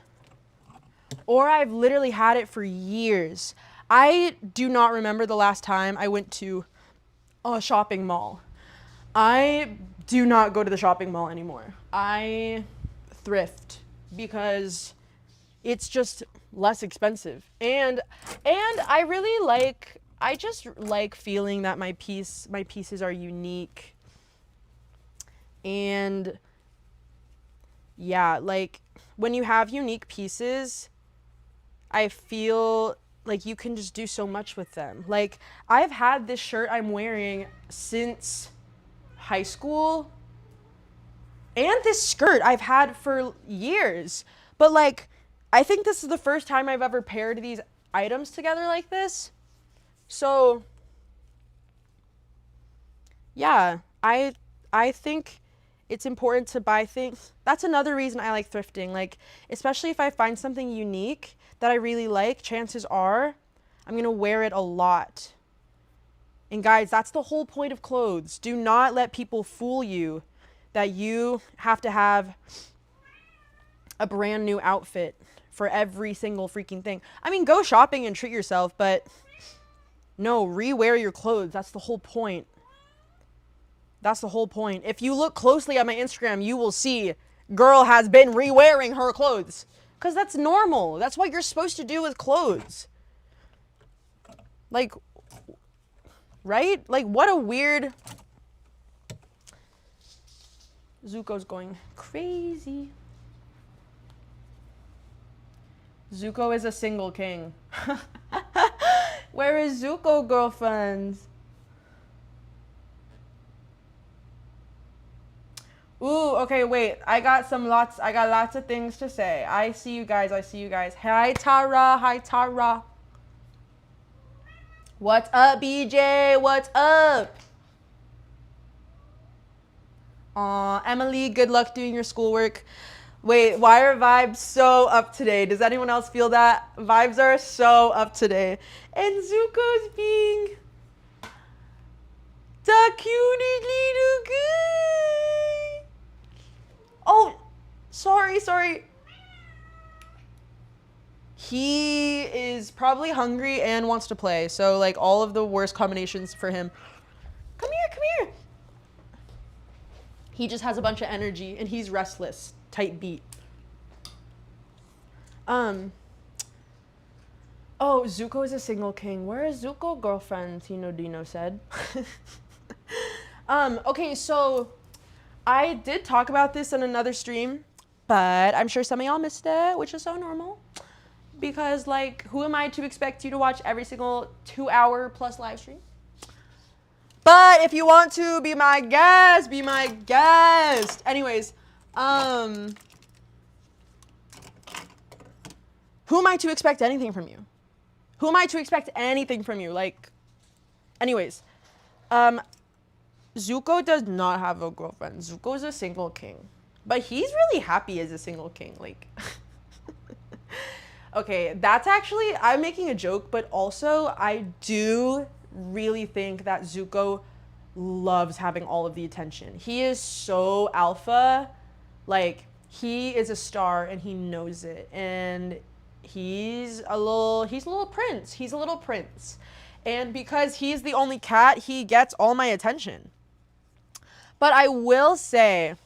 or I've literally had it for years. I do not remember the last time I went to a shopping mall. I do not go to the shopping mall anymore. I thrift because it's just less expensive. And I just like feeling that my pieces are unique. And yeah, like, when you have unique pieces, I feel like you can just do so much with them. Like, I've had this shirt I'm wearing since high school. And this skirt I've had for years. But like, I think this is the first time I've ever paired these items together like this. So yeah, I think it's important to buy things. That's another reason I like thrifting. Like, especially if I find something unique that I really like, chances are I'm going to wear it a lot. And guys, that's the whole point of clothes. Do not let people fool you that you have to have a brand new outfit for every single freaking thing. I mean, go shopping and treat yourself, but no, rewear your clothes. That's the whole point. That's the whole point. If you look closely at my Instagram, you will see girl has been re-wearing her clothes. Because that's normal. That's what you're supposed to do with clothes. Like, right? Like, what a weird... Zuko's going crazy. Zuko is a single king. Where is Zuko, girlfriends? Ooh, okay, wait. I got lots of things to say. I see you guys. Hi, Tara. Hi, Tara. What's up, BJ? What's up? Aw, Emily, good luck doing your schoolwork. Wait, why are vibes so up today? Does anyone else feel that? Vibes are so up today. And Zuko's being the cutest little guy. Oh, sorry. He is probably hungry and wants to play. So, like, all of the worst combinations for him. Come here. He just has a bunch of energy and he's restless. Tight beat. Oh, Zuko is a single king. Where is Zuko, girlfriend? Tino Dino said. Okay, so I did talk about this in another stream, but I'm sure some of y'all missed it, which is so normal. Because, like, who am I to expect you to watch every single 2-hour plus live stream? But if you want to be my guest, be my guest. Anyways, who am I to expect anything from you? Who am I to expect anything from you? Like, anyways, Zuko does not have a girlfriend. Zuko is a single king. But he's really happy as a single king. Like, okay, that's actually, I'm making a joke, but also I do really think that Zuko loves having all of the attention. He is so alpha. Like, he is a star and he knows it. And he's a little prince. He's a little prince. And because he's the only cat, he gets all my attention. But I will say,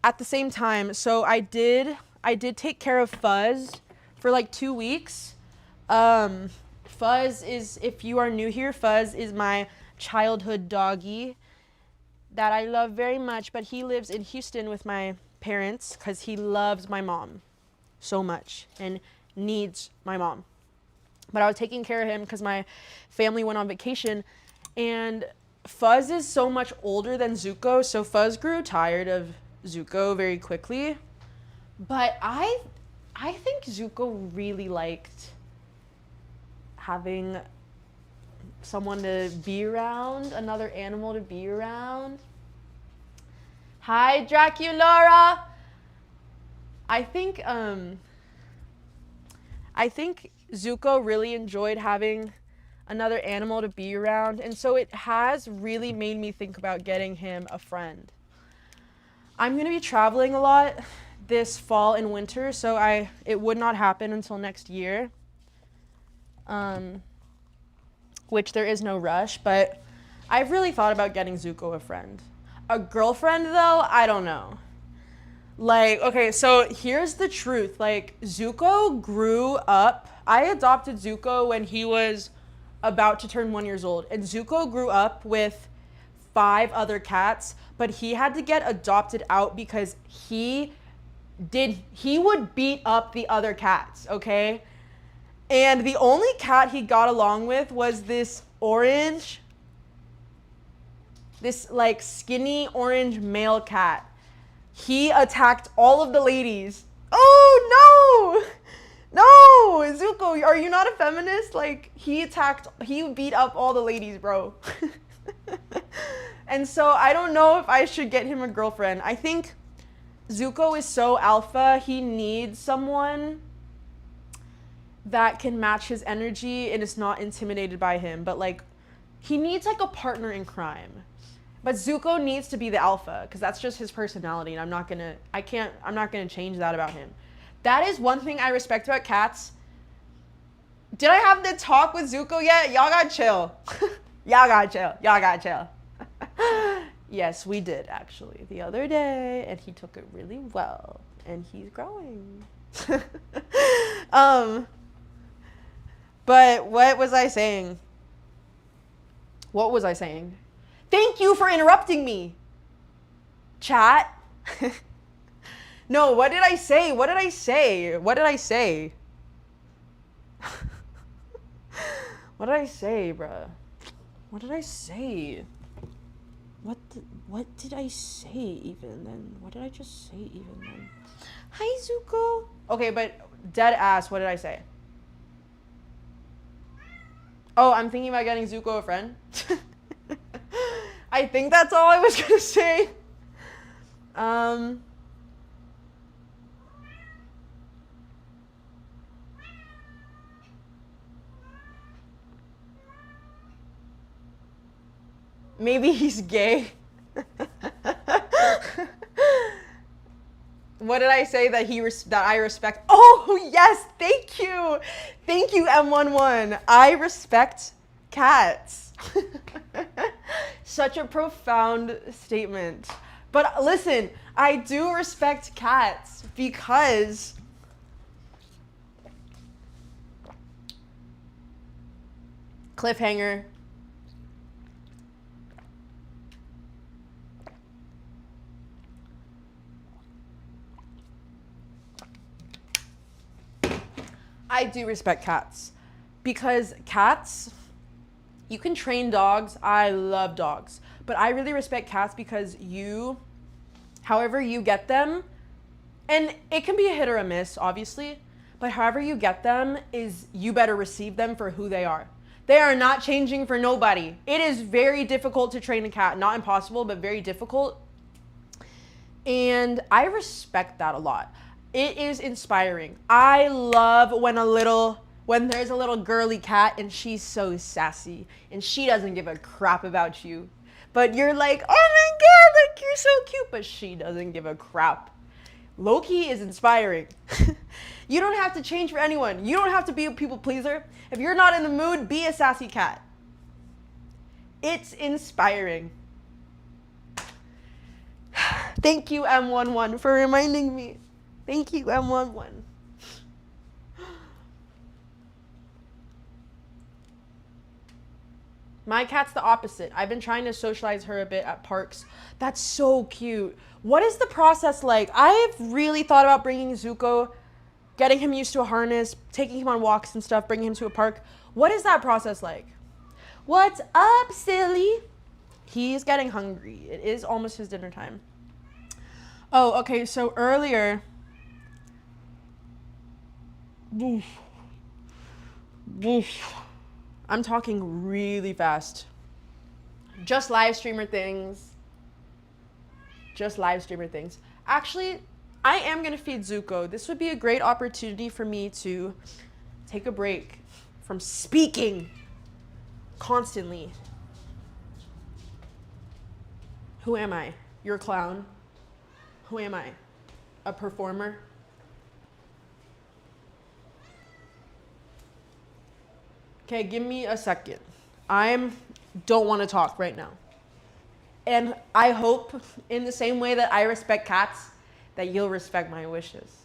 at the same time, so I did take care of Fuzz for like 2 weeks. Fuzz is, if you are new here, Fuzz is my childhood doggy that I love very much, but he lives in Houston with my parents because he loves my mom so much and needs my mom. But I was taking care of him because my family went on vacation, and Fuzz is so much older than Zuko, so Fuzz grew tired of Zuko very quickly. But I think Zuko really liked having someone to be around, another animal to be around. Hi, Draculaura. I think Zuko really enjoyed having another animal to be around, and so it has really made me think about getting him a friend. I'm going to be traveling a lot this fall and winter, so it would not happen until next year. Which there is no rush, but I've really thought about getting Zuko a friend. A girlfriend, though, I don't know. Like, okay, so here's the truth. Like, Zuko grew up. I adopted Zuko when he was about to turn 1 year old, and Zuko grew up with 5 other cats, but he had to get adopted out because he would beat up the other cats, okay? And the only cat he got along with was this orange This like skinny orange male cat. He attacked all of the ladies. Oh no! No, Zuko, are you not a feminist? Like, he beat up all the ladies, bro. And so I don't know if I should get him a girlfriend. I think Zuko is so alpha, he needs someone that can match his energy and is not intimidated by him. But like, he needs like a partner in crime. But Zuko needs to be the alpha because that's just his personality, and I'm not gonna change that about him. That is one thing I respect about cats. Did I have the talk with Zuko yet? Y'all gotta chill. Y'all gotta chill. Yes, we did actually the other day, and he took it really well, and he's growing. But what was I saying? Thank you for interrupting me. Chat. No, what did I say? What did I say, bruh? What did I say? What did I say even then? What did I just say even then? Hi, Zuko. Okay, but dead ass, what did I say? Oh, I'm thinking about getting Zuko a friend. I think that's all I was gonna say. Maybe he's gay. What did I say that I respect? Oh, yes, thank you, M11. I respect cats. Such a profound statement. But listen, I do respect cats because cliffhanger. I do respect cats because cats, you can train dogs. I love dogs, but I really respect cats because however you get them, and it can be a hit or a miss, obviously, but however you get them is you better receive them for who they are. They are not changing for nobody. It is very difficult to train a cat. Not impossible, but very difficult. And I respect that a lot. It is inspiring. I love when there's a little girly cat and she's so sassy and she doesn't give a crap about you. But you're like, oh my God, like you're so cute, but she doesn't give a crap. Loki is inspiring. You don't have to change for anyone. You don't have to be a people pleaser. If you're not in the mood, be a sassy cat. It's inspiring. Thank you, M11, for reminding me. Thank you, M11. My cat's the opposite. I've been trying to socialize her a bit at parks. That's so cute. What is the process like? I've really thought about bringing Zuko, getting him used to a harness, taking him on walks and stuff, bringing him to a park. What is that process like? What's up, silly? He's getting hungry. It is almost his dinner time. Oh, okay, so earlier... I'm talking really fast. Just live streamer things. Actually, I am gonna feed Zuko. This would be a great opportunity for me to take a break from speaking constantly. Who am I? You're a clown. Who am I? A performer? Okay, give me a second. I don't want to talk right now. And I hope, in the same way that I respect cats, that you'll respect my wishes.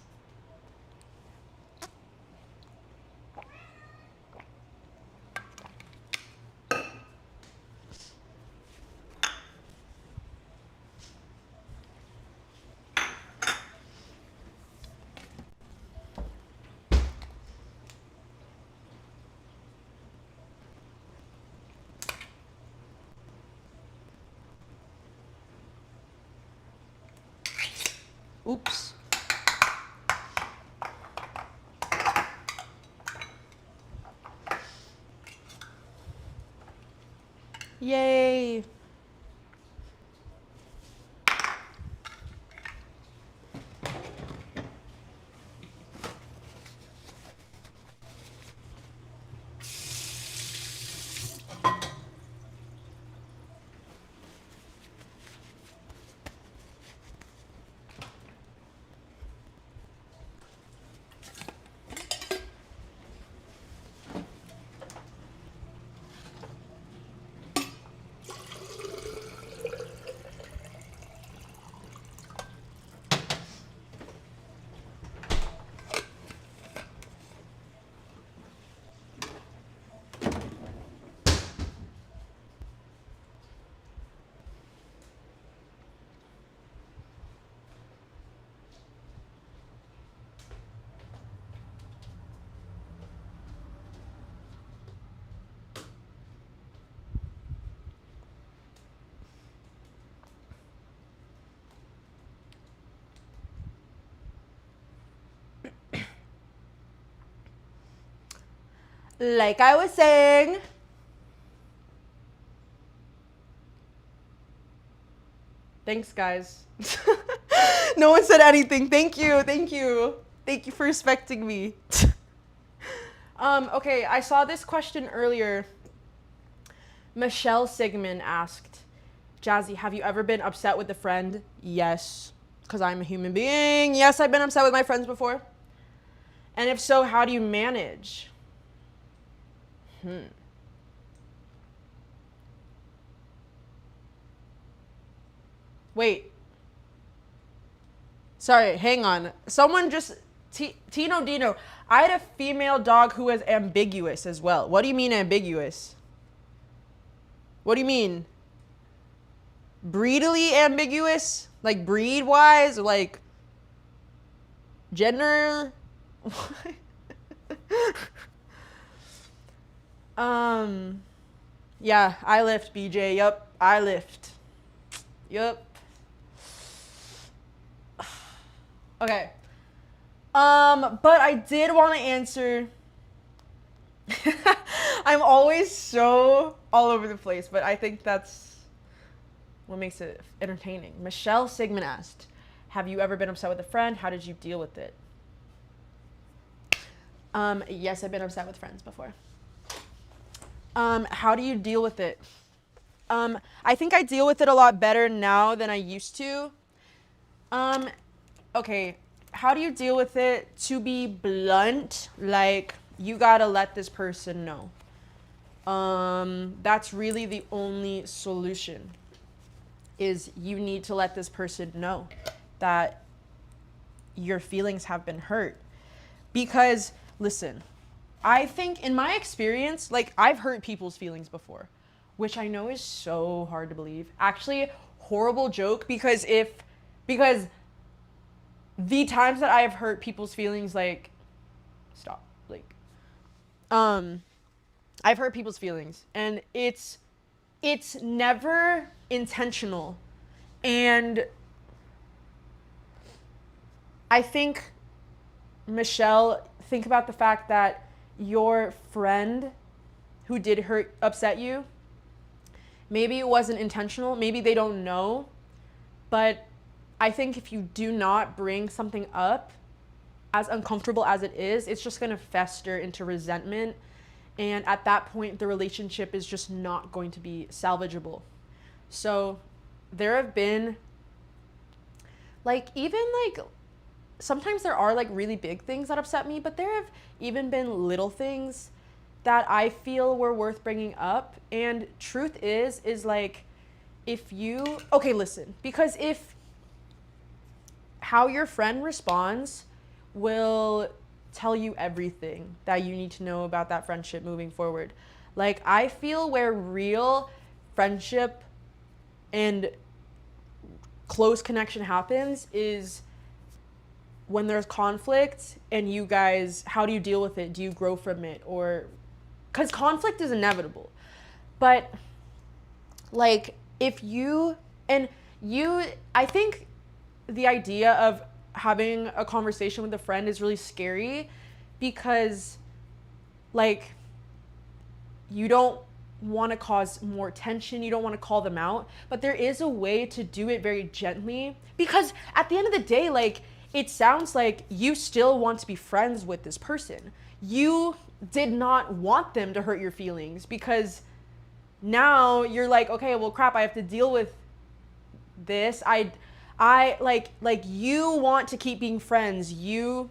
Oops. Yay. Like I was saying, thanks guys. No one said anything. Thank you. Thank you. Thank you for respecting me. Okay, I saw this question earlier. Michelle Sigmund asked, Jazzy, have you ever been upset with a friend? Yes, because I'm a human being. Yes, I've been upset with my friends before. And if so, how do you manage? Wait. Sorry, hang on. Someone just... Tino Dino. I had a female dog who was ambiguous as well. What do you mean ambiguous? What do you mean? Breedily ambiguous? Like breed-wise? Or like... gender? Yeah, I lift, BJ. Yup, I lift. Yup. Okay. But I did want to answer. I'm always so all over the place, but I think that's what makes it entertaining. Michelle Sigmund asked, have you ever been upset with a friend? How did you deal with it? Yes, I've been upset with friends before. How do you deal with it? I think I deal with it a lot better now than I used to. Okay, how do you deal with it? To be blunt, like, you gotta let this person know. That's really the only solution, is you need to let this person know that your feelings have been hurt. Because, listen, I think in my experience, like, I've hurt people's feelings before, which I know is so hard to believe. Actually, horrible joke, because the times that I have hurt people's feelings, like, stop, like, I've hurt people's feelings, and it's never intentional. And I think, Michelle, think about the fact that your friend who did upset you, maybe it wasn't intentional, maybe they don't know, but I think if you do not bring something up, as uncomfortable as it is, it's just gonna fester into resentment. And at that point, the relationship is just not going to be salvageable. So there have been, like, even like, sometimes there are like really big things that upset me, but there have even been little things that I feel were worth bringing up. And truth is like, if you, okay, listen, because if how your friend responds will tell you everything that you need to know about that friendship moving forward. Like, I feel where real friendship and close connection happens is when there's conflict, and you guys, how do you deal with it? Do you grow from it? Or, because conflict is inevitable. But, like, if you, and you, I think the idea of having a conversation with a friend is really scary because like you don't want to cause more tension, you don't want to call them out, but there is a way to do it very gently, because at the end of the day, like, it sounds like you still want to be friends with this person. You did not want them to hurt your feelings, because now you're like, okay, well crap, I have to deal with this. I like you want to keep being friends. You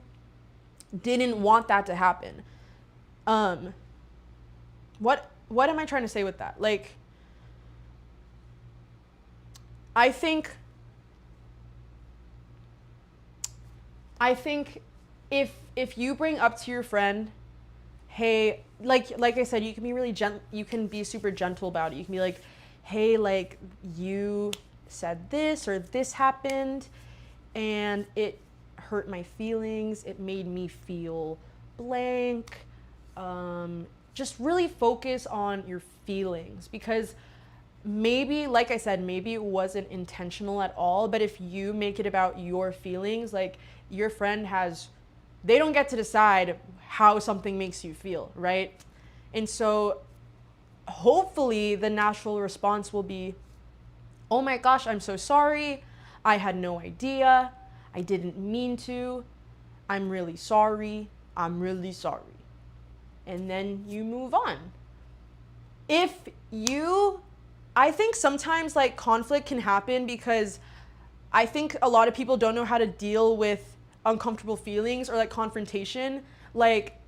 didn't want that to happen. What am I trying to say with that? Like, I think if you bring up to your friend, hey, like I said, you can be really you can be super gentle about it. You can be like, hey, like, you said this or this happened and it hurt my feelings, it made me feel blank. Just really focus on your feelings, because maybe, like I said, maybe it wasn't intentional at all, but if you make it about your feelings, like, your friend they don't get to decide how something makes you feel, right? And so hopefully the natural response will be, oh my gosh, I'm so sorry, I had no idea, I didn't mean to, I'm really sorry, and then you move on. I think sometimes, like, conflict can happen because I think a lot of people don't know how to deal with uncomfortable feelings or, like, confrontation. Like,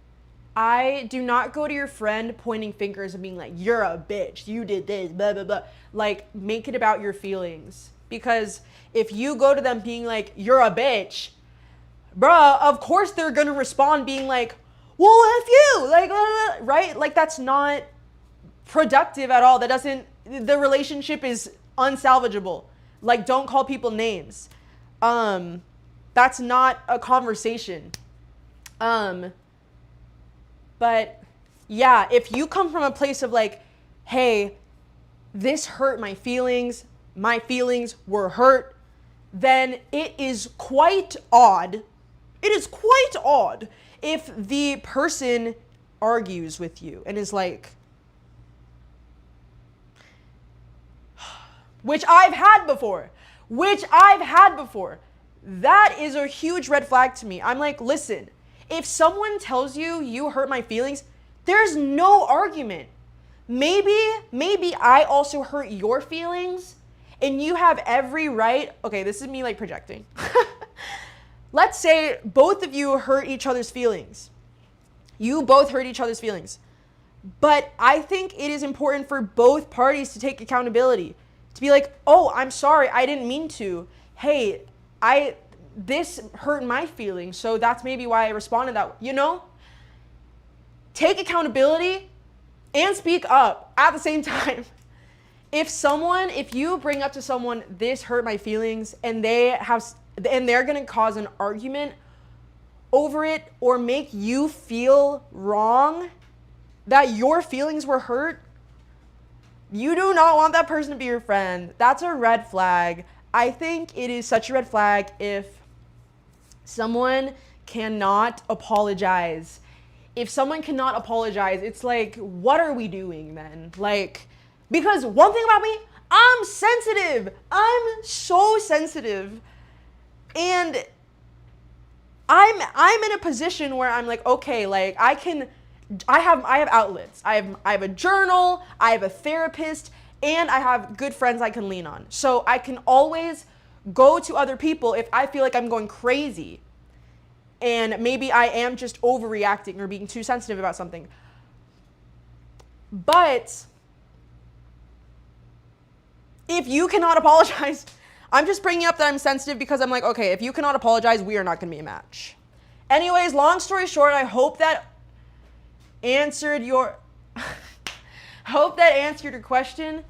I do not go to your friend pointing fingers and being like, you're a bitch, you did this, blah, blah, blah. Like, make it about your feelings. Because if you go to them being like, you're a bitch, bruh, of course they're gonna respond being like, well, F you, like, right? Like, that's not productive at all. The relationship is unsalvageable. Like, don't call people names. That's not a conversation. But yeah, if you come from a place of like, hey, this hurt my feelings were hurt, then it is quite odd. It is quite odd if the person argues with you and is like, which I've had before. That is a huge red flag to me. I'm like, listen, if someone tells you you hurt my feelings, there's no argument. Maybe I also hurt your feelings and you have every right. Okay, this is me like projecting. Let's say both of you hurt each other's feelings. You both hurt each other's feelings. But I think it is important for both parties to take accountability. To be like, oh, I'm sorry, I didn't mean to. Hey, this hurt my feelings, so that's maybe why I responded that way. You know? Take accountability and speak up at the same time. If you bring up to someone, this hurt my feelings, and they're gonna cause an argument over it or make you feel wrong, that your feelings were hurt, you do not want that person to be your friend. That's a red flag. I think it is such a red flag if someone cannot apologize. If someone cannot apologize, it's like, what are we doing then? Like, because one thing about me, I'm sensitive. I'm so sensitive. And I'm in a position where I'm like, okay, like, I have outlets. I have a journal, I have a therapist, and I have good friends I can lean on. So I can always go to other people if I feel like I'm going crazy and maybe I am just overreacting or being too sensitive about something. But if you cannot apologize, I'm just bringing up that I'm sensitive because I'm like, okay, if you cannot apologize, we are not going to be a match. Anyways, long story short, I hope that answered your question.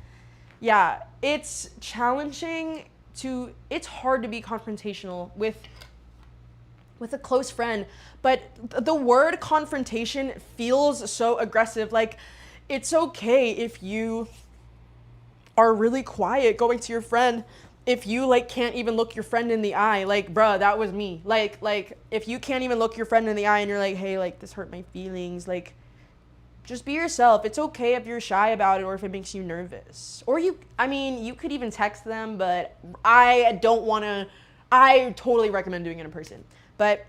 Yeah, it's challenging it's hard to be confrontational with a close friend, but the word confrontation feels so aggressive. Like, it's okay if you are really quiet going to your friend if you like can't even look your friend in the eye, like bruh, that was me. Like if you can't even look your friend in the eye and you're like, hey, like this hurt my feelings, like just be yourself. It's okay if you're shy about it or if it makes you nervous. Or you could even text them, but I totally recommend doing it in person. But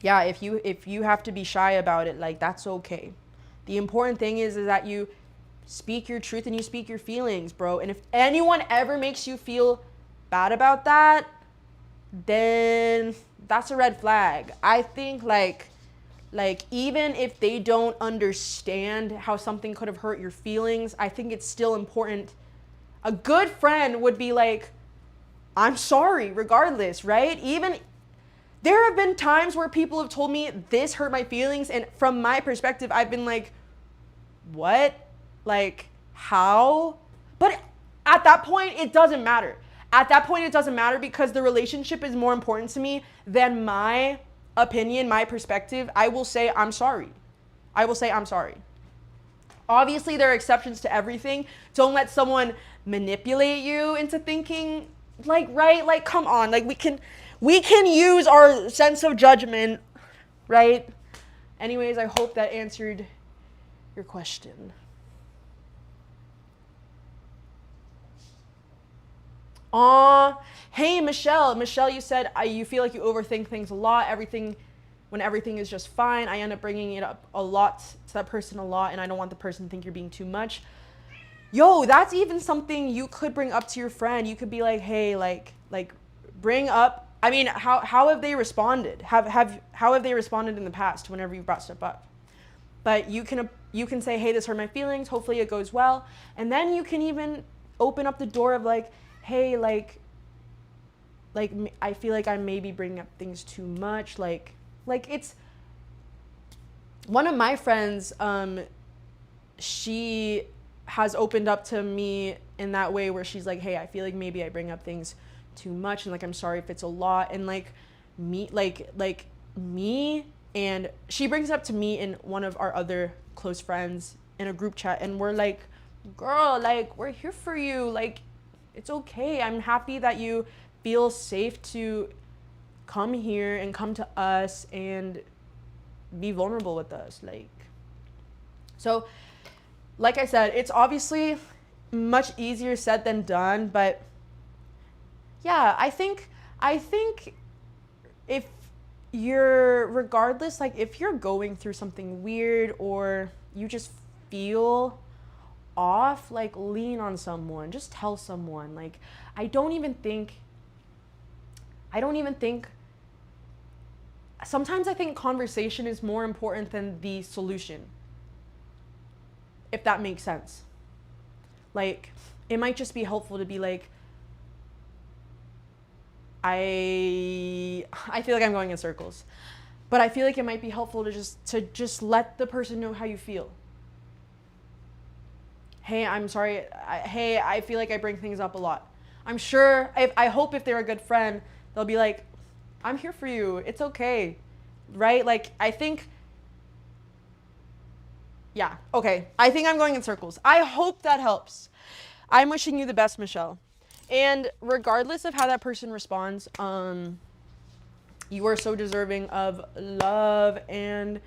yeah, if you have to be shy about it, like that's okay. The important thing is that you speak your truth and you speak your feelings, bro. And if anyone ever makes you feel bad about that, then that's a red flag. I think like even if they don't understand how something could have hurt your feelings, I think it's still important. A good friend would be like, I'm sorry regardless, right? Even there have been times where people have told me this hurt my feelings, and from my perspective I've been like, what? Like, how? But at that point, it doesn't matter. At that point, it doesn't matter because the relationship is more important to me than my opinion, my perspective. I will say, I'm sorry. I will say, I'm sorry. Obviously, there are exceptions to everything. Don't let someone manipulate you into thinking, like, right? Like, come on. Like, we can use our sense of judgment, right? Anyways, I hope that answered your question. Hey, Michelle. Michelle, you said you feel like you overthink things a lot. When everything is just fine, I end up bringing it up a lot to that person a lot, and I don't want the person to think you're being too much. Yo, that's even something you could bring up to your friend. You could be like, hey, like bring up. I mean, how have they responded? How have they responded in the past whenever you've brought stuff up? But you can say, hey, this hurt my feelings. Hopefully it goes well, and then you can even open up the door of like, hey, like I feel like I'm maybe bringing up things too much. Like it's one of my friends. She has opened up to me in that way where she's like, hey, I feel like maybe I bring up things too much, and like I'm sorry if it's a lot. And like me, and she brings it up to me and one of our other close friends in a group chat, and we're like, girl, like we're here for you. Like it's okay. I'm happy that you feel safe to come here and come to us and be vulnerable with us. Like, so like I said, it's obviously much easier said than done, but yeah, I think if you're, regardless, like if you're going through something weird or you just feel off, like lean on someone, just tell someone. Like I don't even think sometimes I think conversation is more important than the solution, if that makes sense. Like it might just be helpful to be like, I feel like I'm going in circles, but I feel like it might be helpful to just let the person know how you feel. Hey, I'm sorry. Hey, I feel like I bring things up a lot. I'm sure, I hope if they're a good friend, they'll be like, I'm here for you. It's okay. Right? Like, I think, yeah, okay. I think I'm going in circles. I hope that helps. I'm wishing you the best, Michelle. And regardless of how that person responds, you are so deserving of love and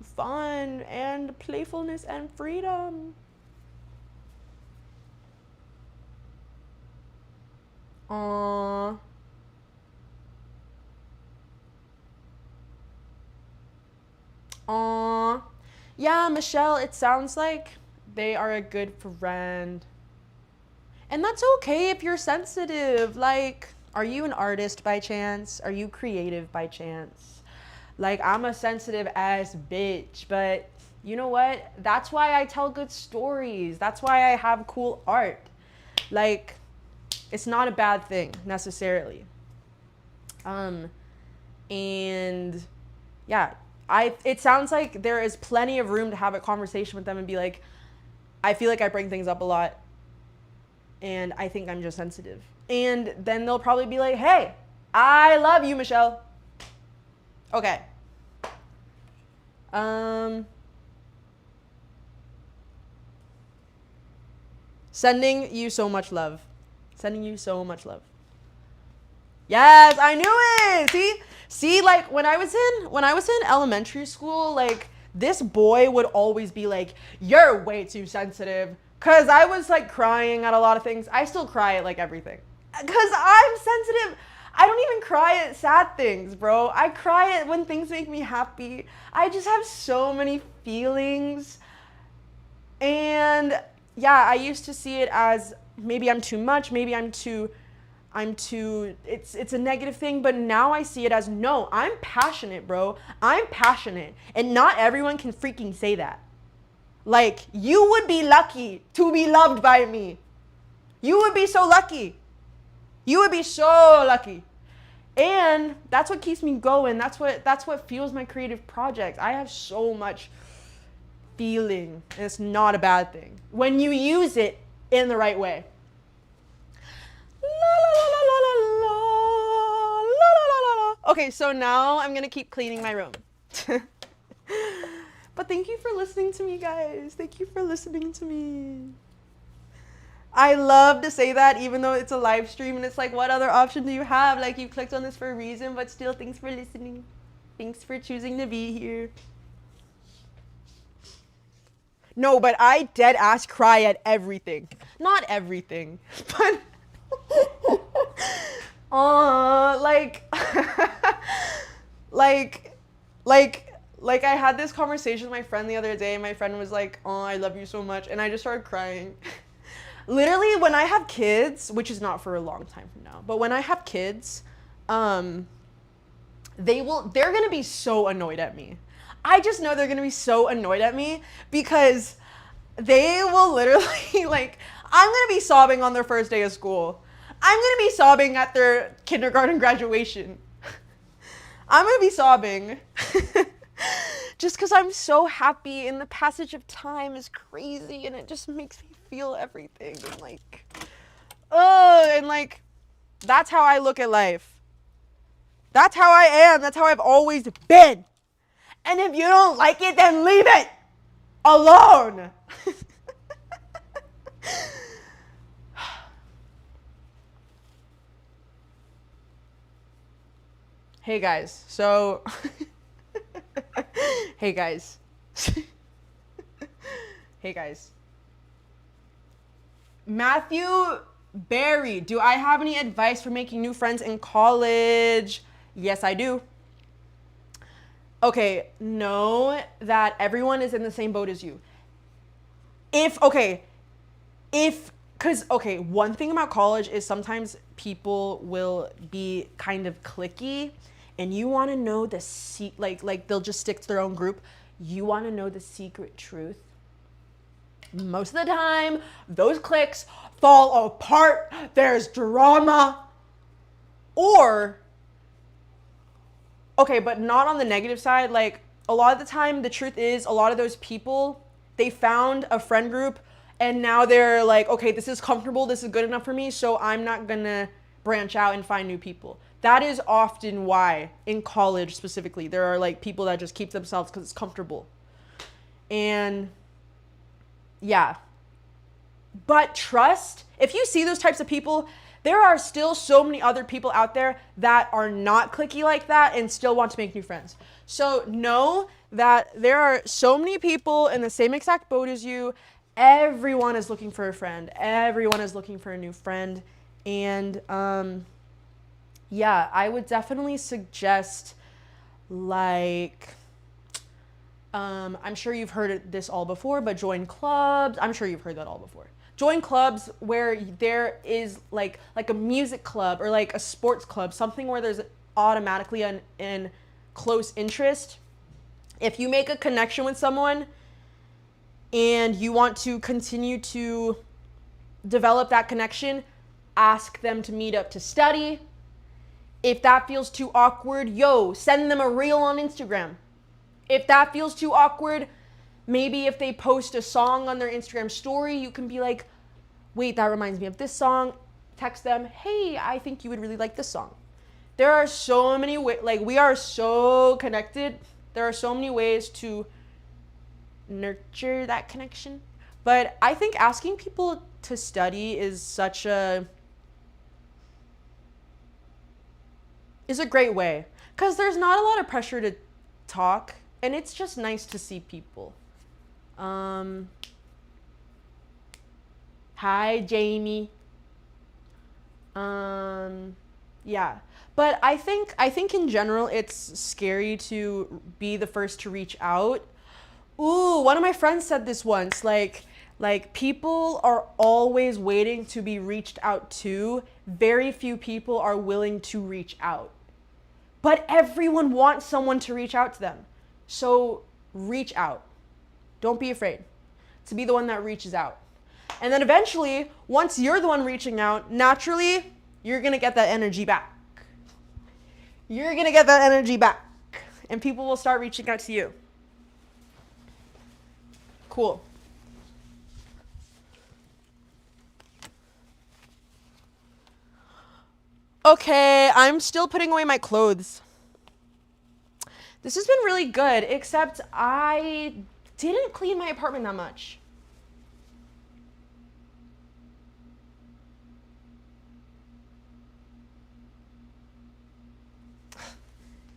fun and playfulness and freedom. Aww. Aww. Yeah, Michelle, it sounds like they are a good friend. And that's okay if you're sensitive. Like, are you an artist by chance? Are you creative by chance? Like, I'm a sensitive ass bitch, but you know what? That's why I tell good stories. That's why I have cool art. Like, it's not a bad thing necessarily. And yeah, it sounds like there is plenty of room to have a conversation with them and be like, I feel like I bring things up a lot and I think I'm just sensitive. And then they'll probably be like, hey, I love you, Michelle. Okay. Sending you so much love. Sending you so much love. Yes, I knew it. See, like when I was in elementary school, like this boy would always be like, "You're way too sensitive," cause I was like crying at a lot of things. I still cry at like everything, cause I'm sensitive. I don't even cry at sad things, bro. I cry at when things make me happy. I just have so many feelings, and yeah, I used to see it as maybe I'm too much, maybe I'm too it's a negative thing, but now I see it as no, I'm passionate, bro. I'm passionate. And not everyone can freaking say that. Like, you would be lucky to be loved by me. You would be so lucky. You would be so lucky. And that's what keeps me going. That's what fuels my creative projects. I have so much feeling, and it's not a bad thing when you use it in the right way. Okay, so now I'm gonna keep cleaning my room. But thank you for listening to me, guys. Thank you for listening to me. I love to say that even though it's a live stream and it's like, what other option do you have? Like, you clicked on this for a reason, but still, thanks for listening. Thanks for choosing to be here. No, but I dead ass cry at everything. Not everything, but like I had this conversation with my friend the other day, and my friend was like, "Oh, I love you so much," and I just started crying. Literally, when I have kids, which is not for a long time from now, but when I have kids, they're gonna be so annoyed at me. I just know they're gonna be so annoyed at me because they will literally like, I'm gonna be sobbing on their first day of school. I'm gonna be sobbing at their kindergarten graduation. I'm gonna be sobbing just because I'm so happy, and the passage of time is crazy, and it just makes me feel everything, and like, and like, that's how I look at life. That's how I am. That's how I've always been. And if you don't like it, then leave it alone. Hey guys, so hey guys. Hey guys. Matthew Barry, do I have any advice for making new friends in college? Yes, I do. Okay, know that everyone is in the same boat as you. One thing about college is sometimes people will be kind of cliquey, and you want to know the like they'll just stick to their own group. You want to know the secret truth. Most of the time, those cliques fall apart. There's drama. But not on the negative side. Like, a lot of the time, the truth is, a lot of those people, they found a friend group, and now they're like, okay, this is comfortable, this is good enough for me, so I'm not gonna branch out and find new people. That is often why, in college specifically, there are like people that just keep themselves because it's comfortable. And yeah. But trust, if you see those types of people, there are still so many other people out there that are not cliquey like that and still want to make new friends. So know that there are so many people in the same exact boat as you. Everyone is looking for a friend. Everyone is looking for a new friend. And yeah, I would definitely suggest, like, I'm sure you've heard this all before, but join clubs. I'm sure you've heard that all before. Join clubs where there is like a music club or like a sports club, something where there's automatically an close interest. If you make a connection with someone and you want to continue to develop that connection, ask them to meet up to study. If that feels too awkward, send them a reel on Instagram. If that feels too awkward, maybe if they post a song on their Instagram story, you can be like, wait, that reminds me of this song. Text them, hey, I think you would really like this song. There are so many ways, like, we are so connected. There are so many ways to nurture that connection. But I think asking people to study is a great way, because there's not a lot of pressure to talk, and it's just nice to see people. Hi, Jamie. Yeah. But I think in general it's scary to be the first to reach out. Ooh, one of my friends said this once, like people are always waiting to be reached out to. Very few people are willing to reach out. But everyone wants someone to reach out to them. So reach out. Don't be afraid to be the one that reaches out. And then eventually, once you're the one reaching out, naturally, you're going to get that energy back. You're going to get that energy back. And people will start reaching out to you. Cool. Okay, I'm still putting away my clothes. This has been really good, except I didn't clean my apartment that much.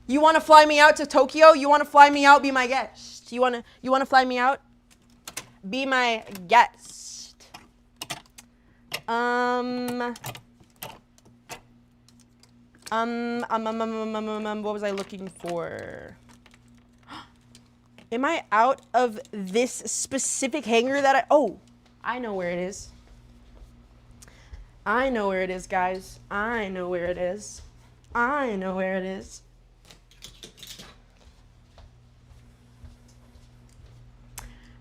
You want to fly me out to Tokyo? You want to fly me out? Be my guest. You want to fly me out? Be my guest. What was I looking for? Am I out of this specific hanger that I know where it is. I know where it is, guys. I know where it is. I know where it is.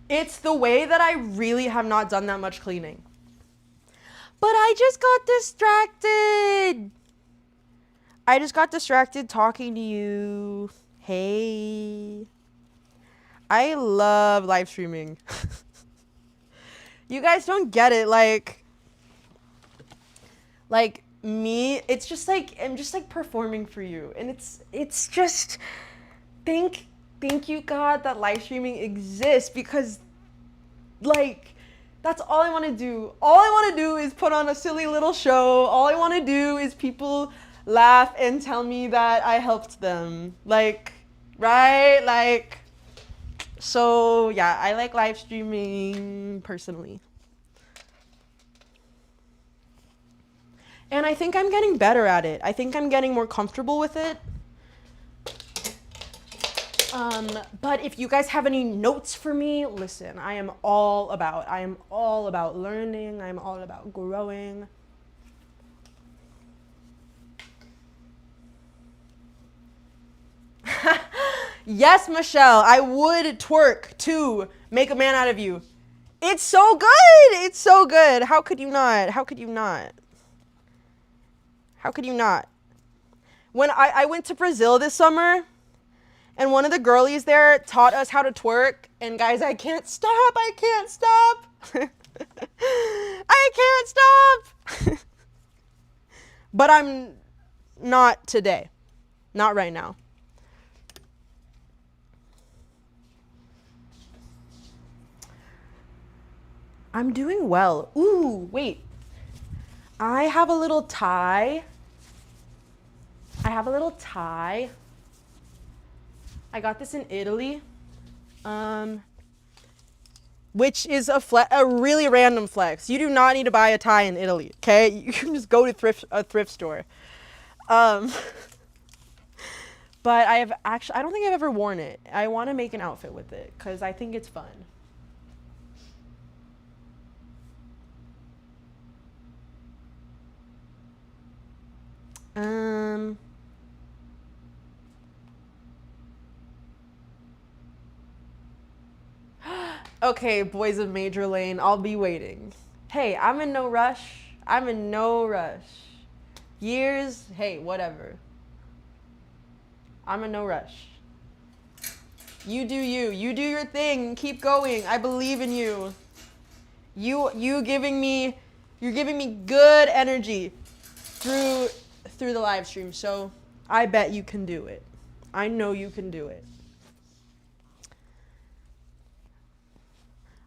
It's the way that I really have not done that much cleaning. But I just got distracted. I just got distracted talking to you. Hey. I love live streaming. You guys don't get it. Like me, it's just like, I'm just like performing for you. And it's just, thank you, God, that live streaming exists, because like, that's all I want to do. All I want to do is put on a silly little show. All I want to do is people laugh and tell me that I helped them. Like, right? Like, so yeah, I like live streaming personally. And I think I'm getting better at it. I think I'm getting more comfortable with it. But if you guys have any notes for me, listen, I am all about learning. I'm all about growing. Yes, Michelle, I would twerk to make a man out of you. It's so good. It's so good. How could you not? How could you not? How could you not? When I went to Brazil this summer, and one of the girlies there taught us how to twerk, and guys, I can't stop. I can't stop. I can't stop. But I'm not today. Not right now. I'm doing well. Ooh, wait. I have a little tie. I got this in Italy. Which is a really random flex. You do not need to buy a tie in Italy, okay? You can just go to a thrift store. But I don't think I've ever worn it. I want to make an outfit with it because I think it's fun. Okay, boys of Major Lane, I'll be waiting. Hey, I'm in no rush. Years, hey, whatever. I'm in no rush. You do you. You do your thing. Keep going. I believe in you. You're giving me good energy through the live stream. So I bet you can do it. I know you can do it.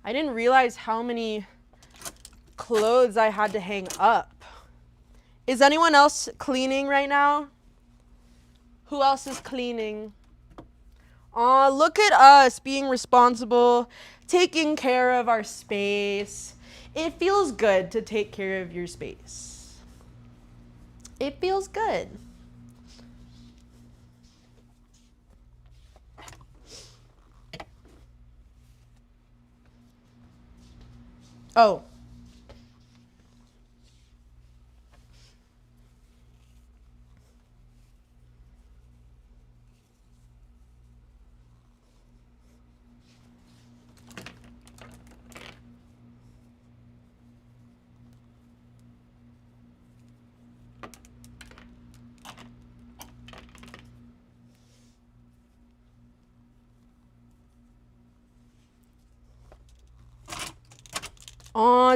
I didn't realize how many clothes I had to hang up. Is anyone else cleaning right now? Who else is cleaning? Aw, look at us being responsible, taking care of our space. It feels good to take care of your space. It feels good. Oh.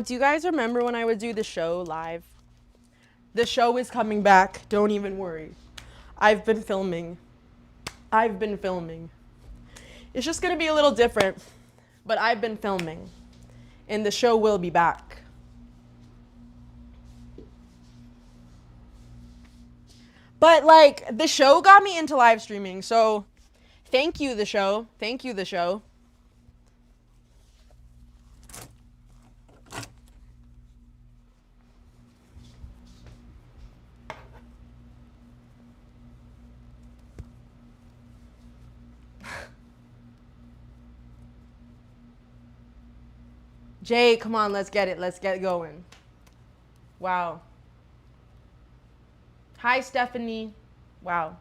Do you guys remember when I would do the show live? The show is coming back. Don't even worry. I've been filming. It's just gonna be a little different, but I've been filming. And the show will be back. But like, the show got me into live streaming, so thank you, the show. Thank you, the show. Jay, come on, let's get it. Let's get going. Wow. Hi, Stephanie. Wow.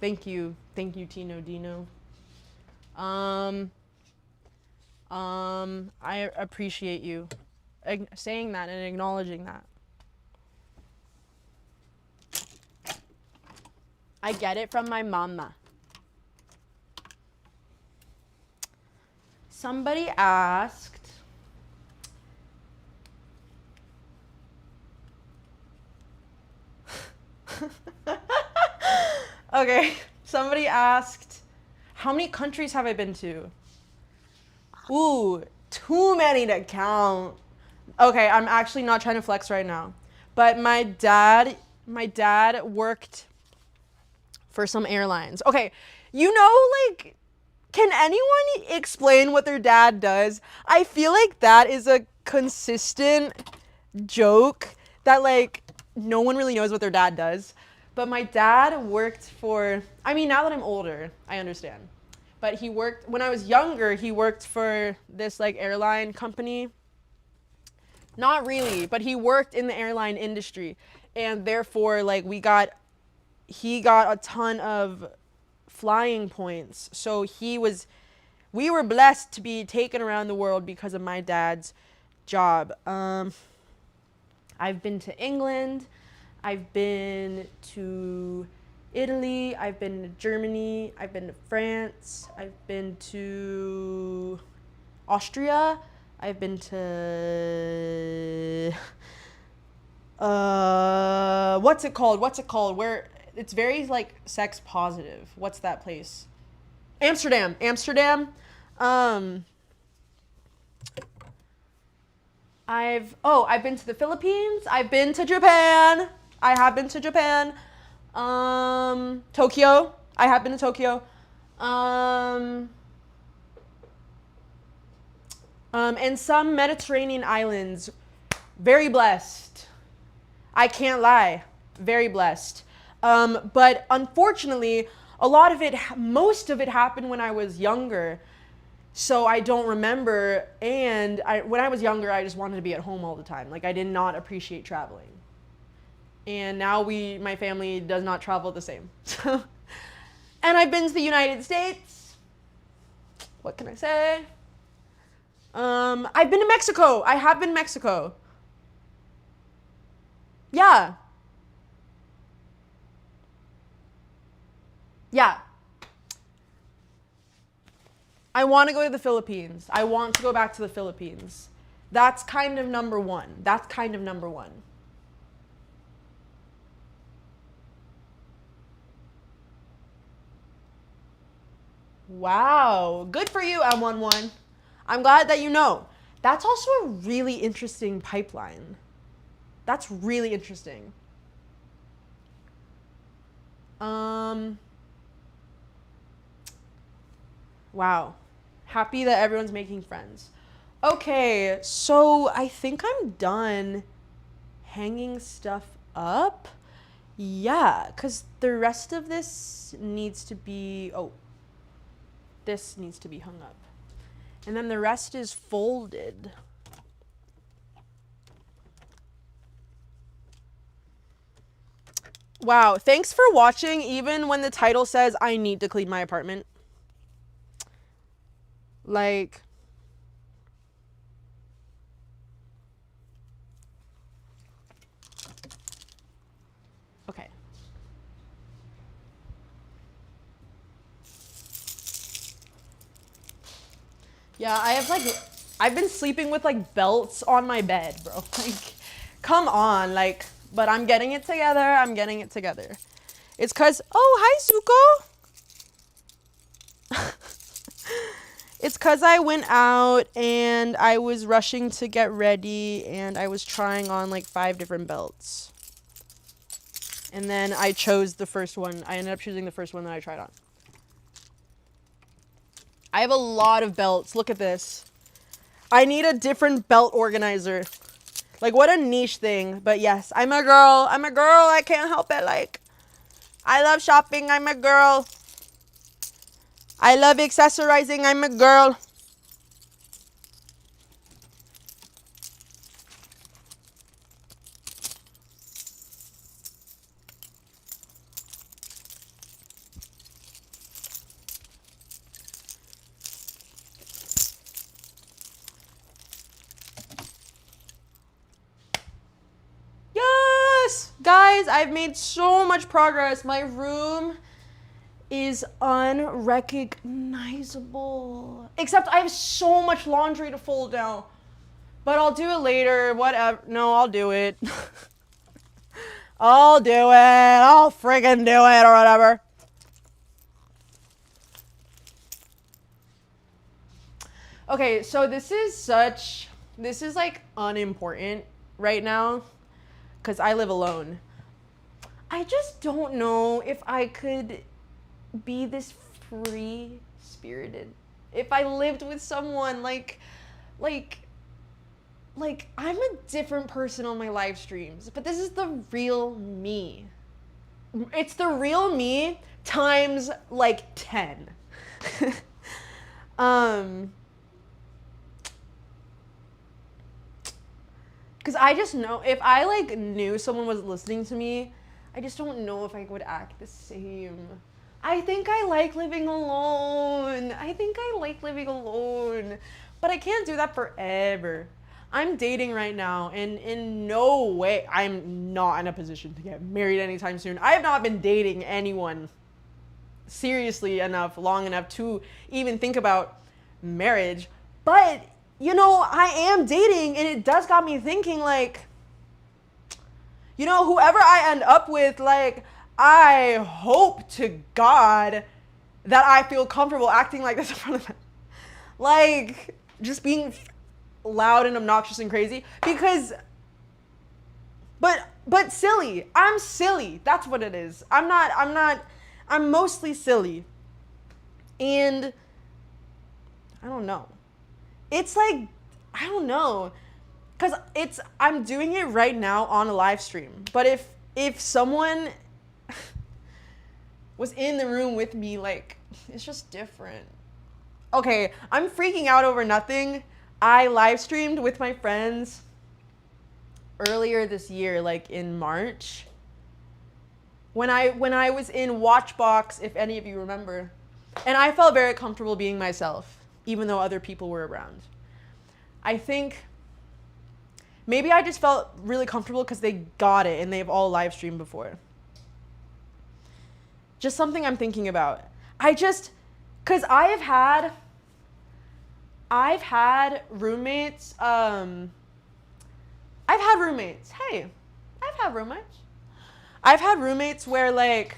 Thank you. Thank you, Tino Dino. I appreciate you saying that and acknowledging that. I get it from my mama. Somebody asked, okay, somebody asked, how many countries have I been to? Ooh, too many to count. Okay, I'm actually not trying to flex right now. But my dad worked for some airlines. Okay, you know, like, can anyone explain what their dad does? I feel like that is a consistent joke that, like, no one really knows what their dad does. But my dad worked for, I mean, now that I'm older, I understand. But he worked, when I was younger, he worked for this, like, airline company. Not really, but he worked in the airline industry. And therefore, like, he got a ton of flying points. So we were blessed to be taken around the world because of my dad's job. I've been to England. I've been to Italy. I've been to Germany. I've been to France. I've been to Austria. I've been to what's it called? Where it's very, like, sex positive. What's that place? Amsterdam. I've been to the Philippines. I've been to Japan. I have been to Japan. Tokyo. I have been to Tokyo. And some Mediterranean islands. Very blessed. I can't lie. Very blessed. But unfortunately, most of it happened when I was younger. So I don't remember. And when I was younger, I just wanted to be at home all the time. Like, I did not appreciate traveling. And now my family does not travel the same. And I've been to the United States. What can I say? I've been to Mexico. I have been to Mexico. Yeah. Yeah. I want to go to the Philippines. I want to go back to the Philippines. That's kind of number one. Wow. Good for you, M11. I'm glad that you know. That's also a really interesting pipeline. That's really interesting. Wow. Happy that everyone's making friends. Okay, so I think I'm done hanging stuff up. Yeah, because the rest of this needs to be, this needs to be hung up. And then the rest is folded. Wow, thanks for watching, even when the title says I need to clean my apartment. Like, okay. Yeah, I've been sleeping with like belts on my bed, bro. Like, come on, like, but I'm getting it together. I'm getting it together. It's cause, oh, hi, Zuko. It's cause I went out and I was rushing to get ready and I was trying on like 5 different belts. And then I chose the first one. I ended up choosing the first one that I tried on. I have a lot of belts. Look at this. I need a different belt organizer. Like, what a niche thing. But yes, I'm a girl. I'm a girl. I can't help it. Like, I love shopping. I'm a girl. I love accessorizing. I'm a girl. Yes! Guys, I've made so much progress. My room is unrecognizable. Except I have so much laundry to fold now. But I'll do it later. Whatever. No, I'll do it. I'll do it. I'll friggin' do it or whatever. Okay, so this is like unimportant right now because I live alone. I just don't know if I could be this free spirited if I lived with someone like I'm a different person on my live streams, but this is the real me. It's the real me times like 10. Because I just know if I like knew someone was listening to me, I just don't know if I would act the same. I think I like living alone. But I can't do that forever. I'm dating right now, and in no way, I'm not in a position to get married anytime soon. I have not been dating anyone seriously enough, long enough to even think about marriage. But, you know, I am dating, and it does got me thinking, like, you know, whoever I end up with, like, I hope to God that I feel comfortable acting like this in front of them. Like, just being loud and obnoxious and crazy because but silly. I'm silly. That's what it is. I'm mostly silly. And I don't know. It's like, I don't know. Cuz I'm doing it right now on a live stream. But if someone was in the room with me, like, it's just different. Okay, I'm freaking out over nothing. I live streamed with my friends earlier this year, like in March. When I was in Watchbox, if any of you remember. And I felt very comfortable being myself, even though other people were around. I think maybe I just felt really comfortable because they got it and they've all live streamed before. Just something I'm thinking about. Because I've had roommates. Hey, I've had roommates where, like,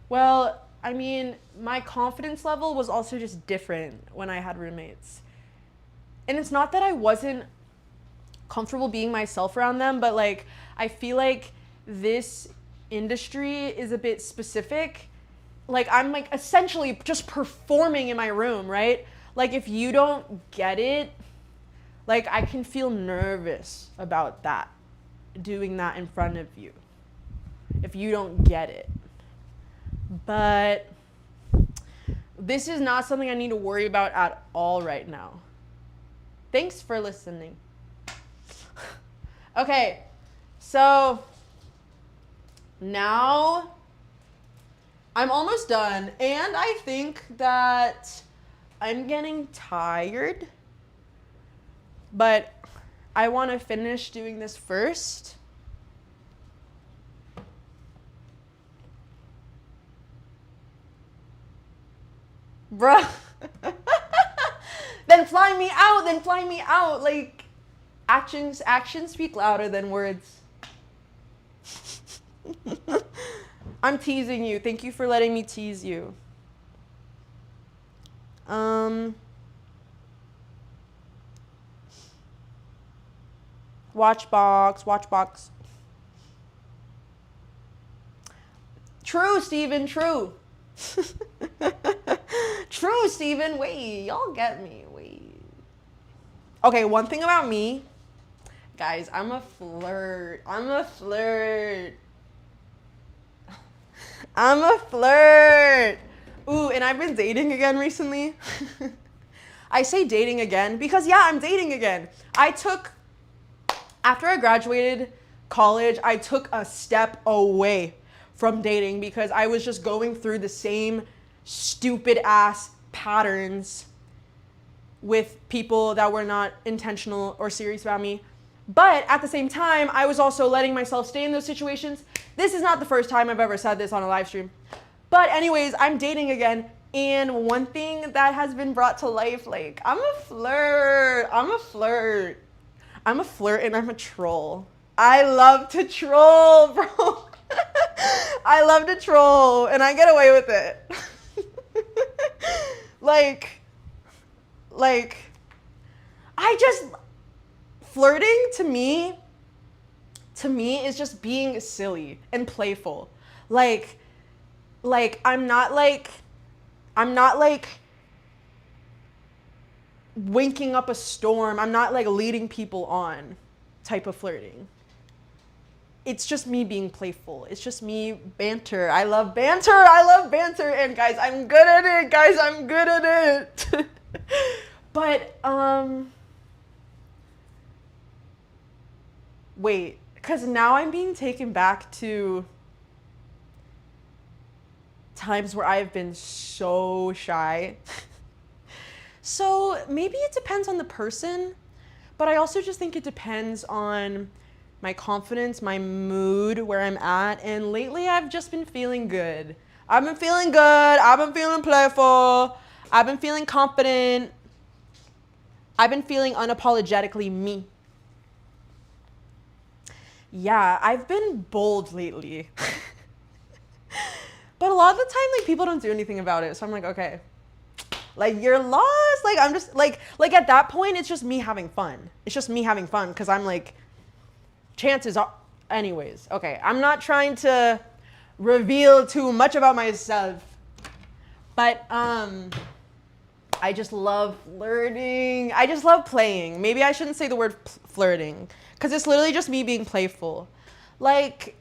well, I mean, my confidence level was also just different when I had roommates. And it's not that I wasn't comfortable being myself around them, but like I feel like this industry is a bit specific. Like I'm like essentially just performing in my room, right? Like if you don't get it, like I can feel nervous about that, doing that in front of you, if you don't get it. But this is not something I need to worry about at all right now. Thanks for listening. Okay, so now I'm almost done, and I think that I'm getting tired, but I want to finish doing this first. Bruh. Then fly me out. Like, actions speak louder than words. I'm teasing you. Thank you for letting me tease you. Watchbox. True, Steven, true. True, Steven. Wait, y'all get me. Wait. Okay, one thing about me, guys, I'm a flirt. Ooh, and I've been dating again recently. I say dating again because, yeah, I'm dating again. After I graduated college, I took a step away from dating because I was just going through the same stupid ass patterns with people that were not intentional or serious about me. But at the same time, I was also letting myself stay in those situations. This is not the first time I've ever said this on a live stream. But anyways, I'm dating again. And one thing that has been brought to life, like, I'm a flirt and I'm a troll. I love to troll, bro. I love to troll and I get away with it. Flirting to me is just being silly and playful. Like I'm not like winking up a storm. I'm not like leading people on type of flirting. It's just me being playful. It's just me banter. I love banter. And guys, I'm good at it. But, wait, because now I'm being taken back to times where I've been so shy. So maybe it depends on the person, but I also just think it depends on my confidence, my mood, where I'm at. And lately I've just been feeling good. I've been feeling playful. I've been feeling confident. I've been feeling unapologetically me. Yeah, I've been bold lately. But a lot of the time, like, people don't do anything about it. So I'm like, okay, like, you're lost. Like, I'm just like at that point, it's just me having fun. Because I'm like, chances are, anyways, okay, I'm not trying to reveal too much about myself, but I just love flirting. I just love playing. Maybe I shouldn't say the word flirting because it's literally just me being playful. Like,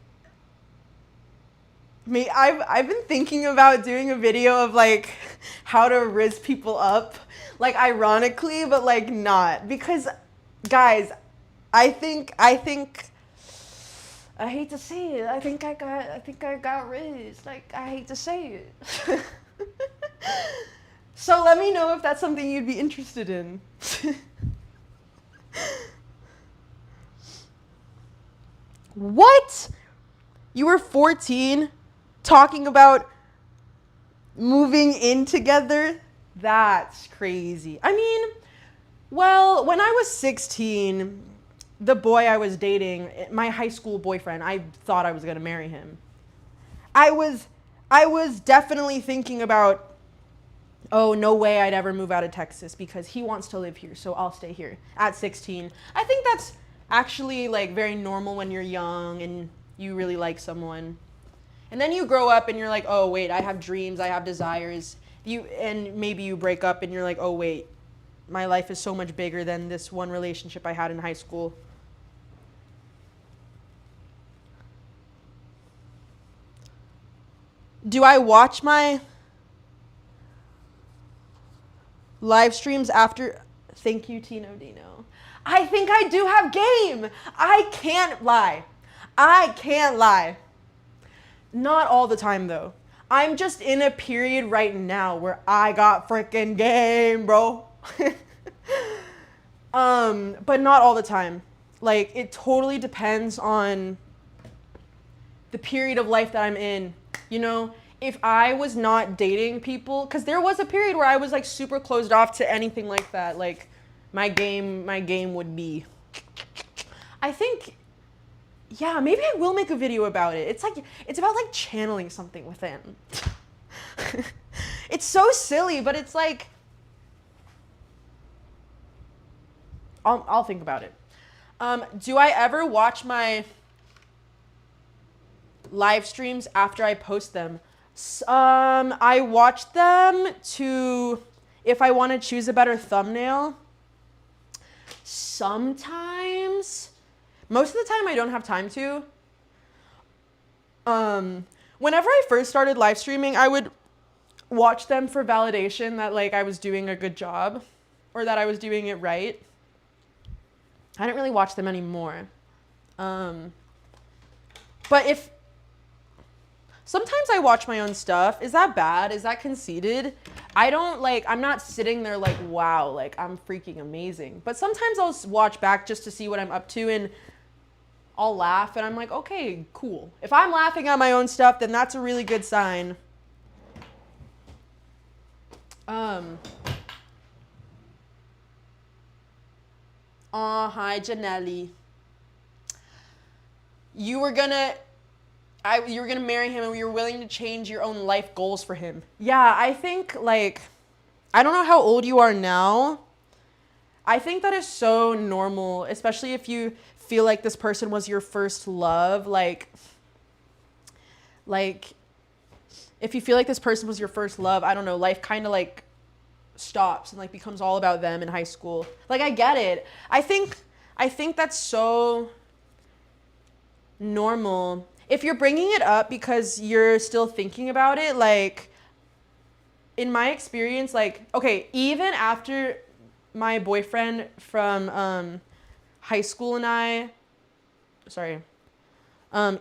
I've been thinking about doing a video of like how to rizz people up, like ironically, but like not, because guys, I think I hate to say it. I think I got rizzed. Like, I hate to say it. So let me know if that's something you'd be interested in. What? You were 14 talking about moving in together? That's crazy. I mean, well, when I was 16, the boy I was dating, my high school boyfriend, I thought I was going to marry him. I was definitely thinking about oh, no way I'd ever move out of Texas because he wants to live here, so I'll stay here at 16. I think that's actually like very normal when you're young and you really like someone. And then you grow up and you're like, oh wait, I have dreams, I have desires. And maybe you break up and you're like, oh wait, my life is so much bigger than this one relationship I had in high school. Do I watch my live streams after? Thank you, Tino Dino. I think I do have game. I can't lie. Not all the time though. I'm just in a period right now where I got freaking game, bro. But not all the time. Like, it totally depends on the period of life that I'm in. You know, if I was not dating people, because there was a period where I was like super closed off to anything like that. Like, my game would be, I think, yeah, maybe I will make a video about it. It's about like channeling something within. It's so silly, but it's like, I'll think about it. Do I ever watch my live streams after I post them? I watch them if I want to choose a better thumbnail. Sometimes. Most of the time I don't have time to. Whenever I first started live streaming, I would watch them for validation that like I was doing a good job or that I was doing it right. I don't really watch them anymore. But sometimes I watch my own stuff. Is that bad? Is that conceited? I'm not sitting there like, wow, like I'm freaking amazing. But sometimes I'll watch back just to see what I'm up to and I'll laugh and I'm like, okay, cool. If I'm laughing at my own stuff, then that's a really good sign. Hi, Janelli. You were gonna marry him and you were willing to change your own life goals for him. Yeah, I think like, I don't know how old you are now. I think that is so normal, especially if you feel like this person was your first love. Like if you feel like this person was your first love, I don't know, life kind of like stops and like becomes all about them in high school. Like, I get it. I think that's so normal. If you're bringing it up because you're still thinking about it, like, in my experience, like, okay, even after my boyfriend from high school and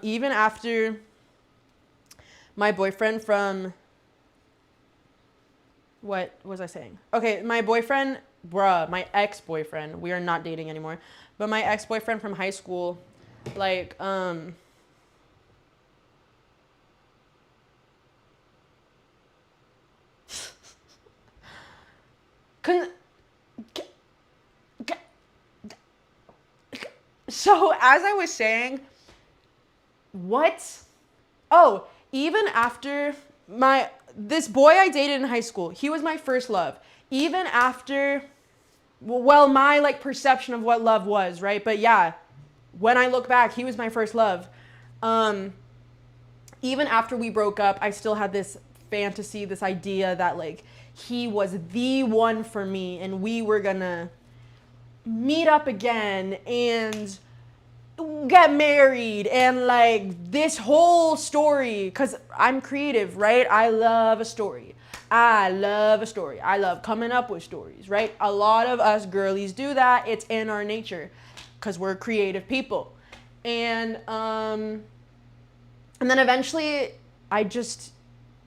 even after my boyfriend from, what was I saying? Okay, my ex-boyfriend, we are not dating anymore, but my ex-boyfriend from high school, like, so as I was saying, even after this boy I dated in high school, he was my first love. Even after, well, my like perception of what love was, right? But yeah, when I look back, he was my first love. Even after we broke up, I still had this fantasy, this idea that like he was the one for me and we were gonna meet up again and get married and like this whole story, because I'm creative, right? I love a story. I love coming up with stories, right? A lot of us girlies do that. It's in our nature because we're creative people. And then eventually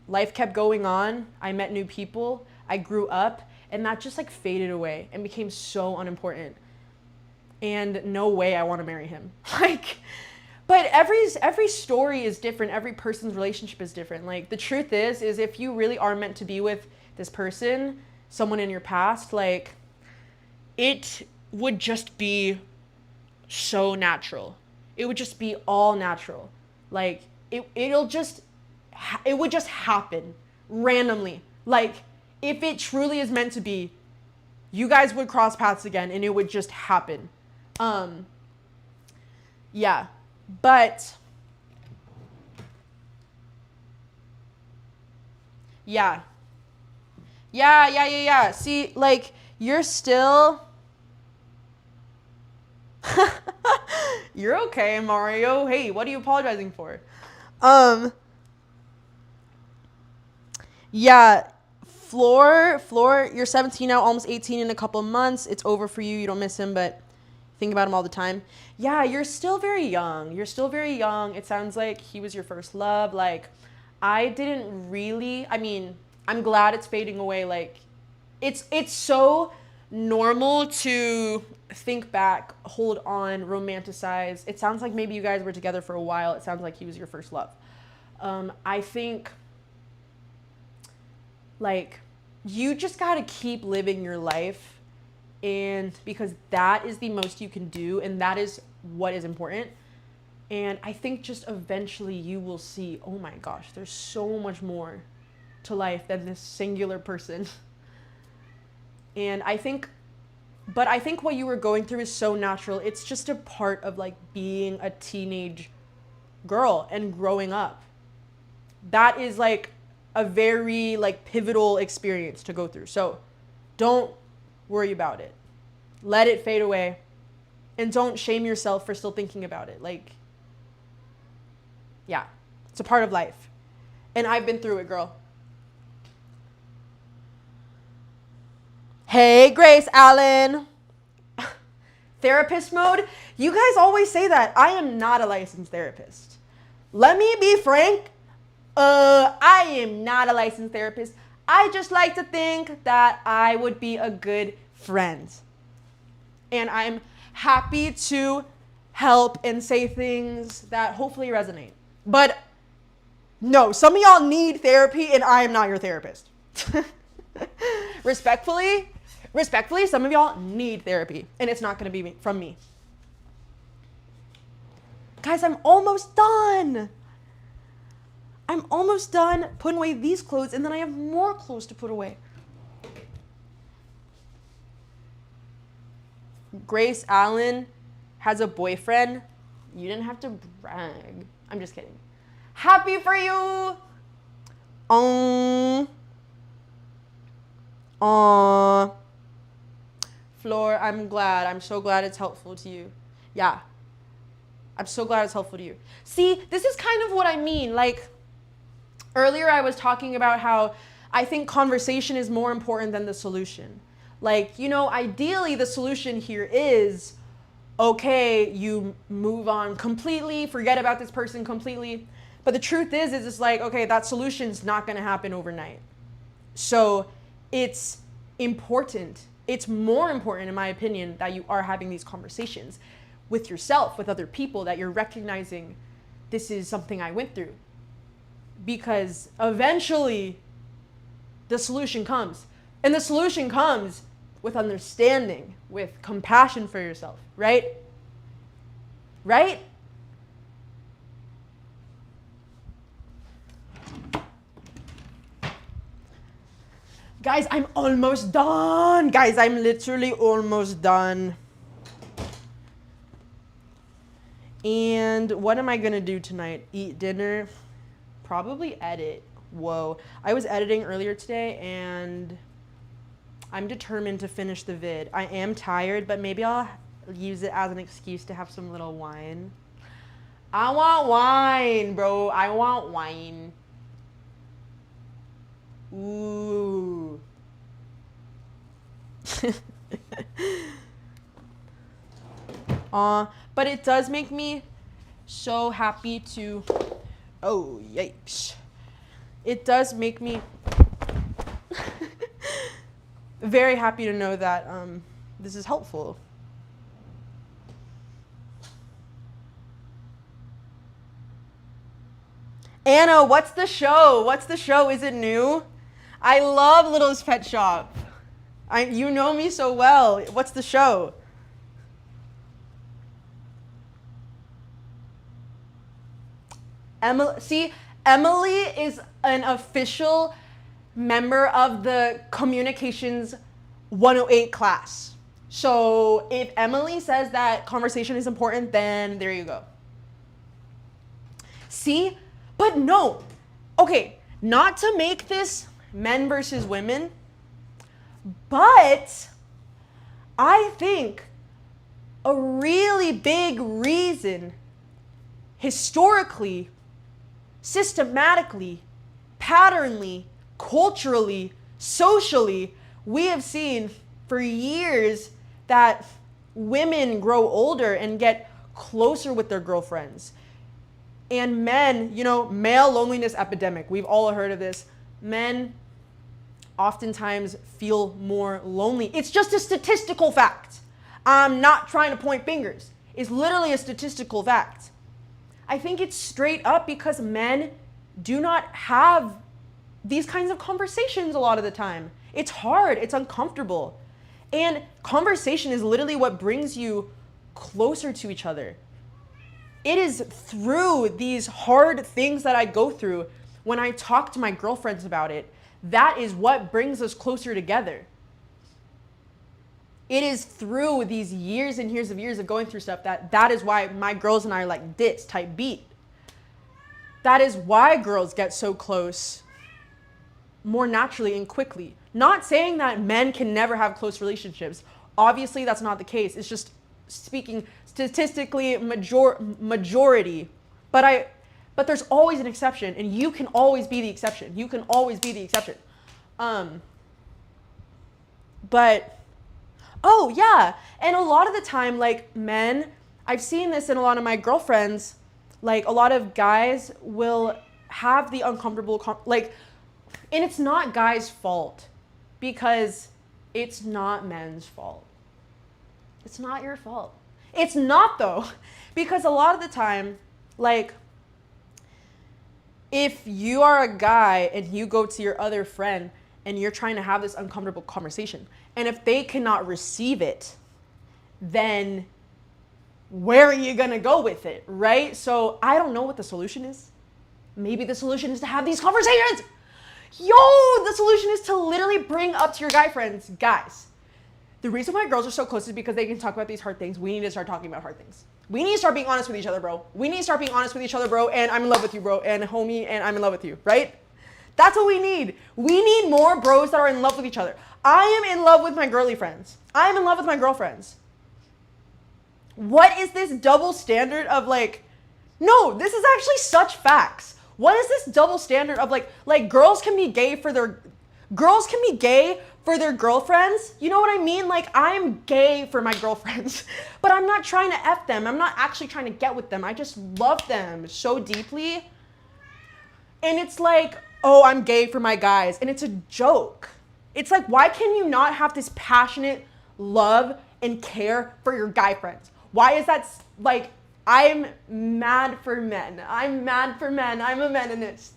life kept going on. I met new people. I grew up and that just like faded away and became so unimportant. And no way I want to marry him. But every story is different. Every person's relationship is different. Like, the truth is if you really are meant to be with this person, someone in your past, like, it would just be so natural. It would just be all natural. It would just happen randomly. Like, if it truly is meant to be, you guys would cross paths again and it would just happen. Yeah. But yeah. Yeah. See, like, you're still you're okay, Mario. Hey, what are you apologizing for? Yeah, Floor, you're 17 now, almost 18 in a couple months. It's over for you. You don't miss him, but think about him all the time. Yeah, you're still very young. You're still very young. It sounds like he was your first love. Like, I didn't really, I mean, I'm glad it's fading away. Like, it's so normal to think back, hold on, romanticize. It sounds like maybe you guys were together for a while. It sounds like he was your first love. I think, like, you just got to keep living your life, and because that is the most you can do, and that is what is important. And I think just eventually you will see, oh my gosh, there's so much more to life than this singular person. And I think what you were going through is so natural. It's just a part of, like, being a teenage girl and growing up. That is, like, a very, like, pivotal experience to go through. So don't worry about it. Let it fade away. And don't shame yourself for still thinking about it. Like, yeah, it's a part of life. And I've been through it, girl. Hey, Grace Allen. Therapist mode? You guys always say that. I am not a licensed therapist. Let me be frank. I am not a licensed therapist. I just like to think that I would be a good friend. And I'm happy to help and say things that hopefully resonate. But no, some of y'all need therapy and I am not your therapist. Respectfully, some of y'all need therapy and it's not going to be from me. Guys, I'm almost done. I'm almost done putting away these clothes, and then I have more clothes to put away. Grace Allen has a boyfriend. You didn't have to brag. I'm just kidding. Happy for you. Floor, I'm glad. I'm so glad it's helpful to you. Yeah. I'm so glad it's helpful to you. See, this is kind of what I mean. Like, earlier I was talking about how I think conversation is more important than the solution. Like, you know, ideally the solution here is, okay, you move on completely, forget about this person completely. But the truth is it's like, okay, that solution's not going to happen overnight. So it's important. It's more important, in my opinion, that you are having these conversations with yourself, with other people, that you're recognizing this is something I went through. Because eventually the solution comes. And the solution comes with understanding, with compassion for yourself, right? Right? Guys, I'm almost done. Guys, I'm literally almost done. And what am I gonna do tonight? Eat dinner? Probably edit. Whoa. I was editing earlier today and I'm determined to finish the vid. I am tired, but maybe I'll use it as an excuse to have some little wine. I want wine, bro. I want wine. Ooh. But it does make me so happy to, oh, yikes. It does make me very happy to know that this is helpful. Anna, what's the show? What's the show? Is it new? I love Little's Pet Shop. You know me so well. What's the show? Emily is an official member of the communications 108 class. So if Emily says that conversation is important, then there you go. See? But no. Okay, not to make this men versus women, but I think a really big reason historically, systematically, patternly, culturally, socially, we have seen for years that women grow older and get closer with their girlfriends. And men, you know, male loneliness epidemic. We've all heard of this. Men oftentimes feel more lonely. It's just a statistical fact. I'm not trying to point fingers. It's literally a statistical fact. I think it's straight up because men do not have these kinds of conversations a lot of the time. It's hard, it's uncomfortable. And conversation is literally what brings you closer to each other. It is through these hard things that I go through when I talk to my girlfriends about it. That is what brings us closer together. It is through these years and years of going through stuff that is why my girls and I are like this type beat. That is why girls get so close more naturally and quickly. Not saying that men can never have close relationships. Obviously, that's not the case. It's just speaking statistically majority. But there's always an exception, and you can always be the exception. You can always be the exception. But oh yeah, and a lot of the time, like men, I've seen this in a lot of my girlfriends, like a lot of guys will have the uncomfortable, and it's not guys' fault because it's not men's fault. It's not your fault. It's not though, because a lot of the time, like if you are a guy and you go to your other friend and you're trying to have this uncomfortable conversation, and if they cannot receive it, then where are you gonna go with it, right? So I don't know what the solution is. Maybe the solution is to have these conversations. The solution is to literally bring up to your guy friends, guys, the reason why girls are so close is because they can talk about these hard things. We need to start talking about hard things. We need to start being honest with each other, bro. We need to start being honest with each other, bro. And I'm in love with you, bro. And homie, and I'm in love with you, right? That's what we need. We need more bros that are in love with each other. I am in love with my girly friends. I am in love with my girlfriends. What is this double standard of like, no, this is actually such facts. What is this double standard of like girls can be gay for their girlfriends? You know what I mean? Like I'm gay for my girlfriends, but I'm not trying to F them. I'm not actually trying to get with them. I just love them so deeply. And it's like, oh, I'm gay for my guys. And it's a joke. It's like, why can you not have this passionate love and care for your guy friends? Why is that like, I'm mad for men. I'm mad for men. I'm a meninist.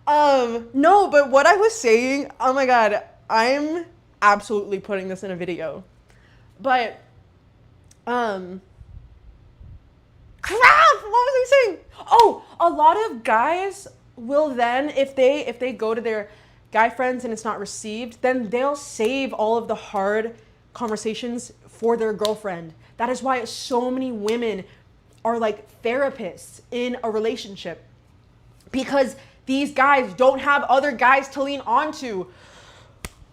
No, but what I was saying, oh my God, I'm absolutely putting this in a video. But, crap, what was I saying? Oh, a lot of guys will then, if they go to their guy friends and it's not received, then they'll save all of the hard conversations for their girlfriend. That is why so many women are like therapists in a relationship, because these guys don't have other guys to lean onto.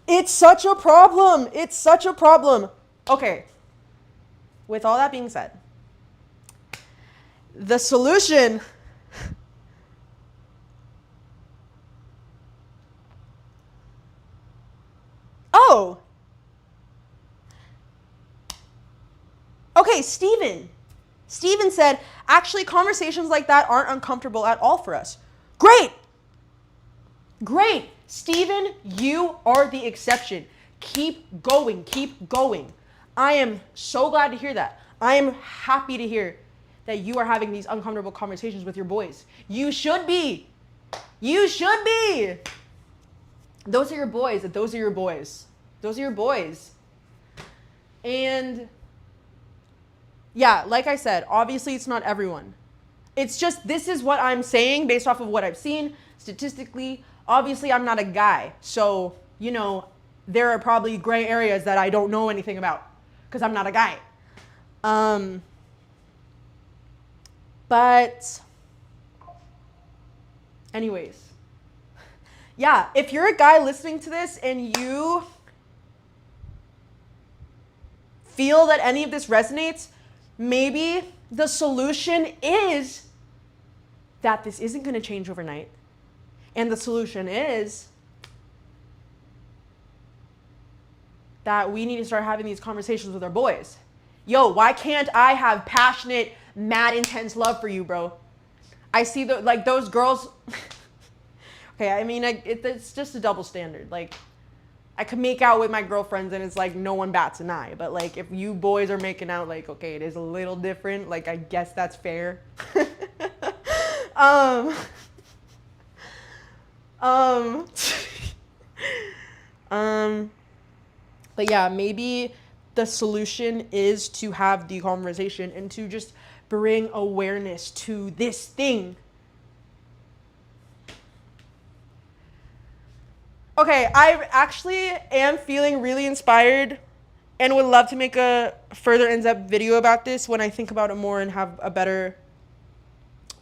It's such a problem. It's such a problem. Okay. With all that being said, the solution okay, Steven said, actually, conversations like that aren't uncomfortable at all for us. Great. Steven, you are the exception. Keep going. I am so glad to hear that. I am happy to hear that you are having these uncomfortable conversations with your boys. You should be. Those are your boys. And yeah, like I said, obviously it's not everyone. It's just, this is what I'm saying based off of what I've seen statistically. Obviously, I'm not a guy. So, you know, there are probably gray areas that I don't know anything about because I'm not a guy. But anyways, yeah, if you're a guy listening to this and you feel that any of this resonates, maybe the solution is that this isn't going to change overnight. And the solution is that we need to start having these conversations with our boys. Yo, why can't I have passionate, mad, intense love for you, bro? I see those girls. Okay, I mean, it's just a double standard. Like, I could make out with my girlfriends and it's like no one bats an eye. But like, if you boys are making out, like, okay, it is a little different. Like, I guess that's fair. But yeah, maybe the solution is to have the conversation and to just bring awareness to this thing. Okay, I actually am feeling really inspired and would love to make a further in-depth video about this when I think about it more and have a better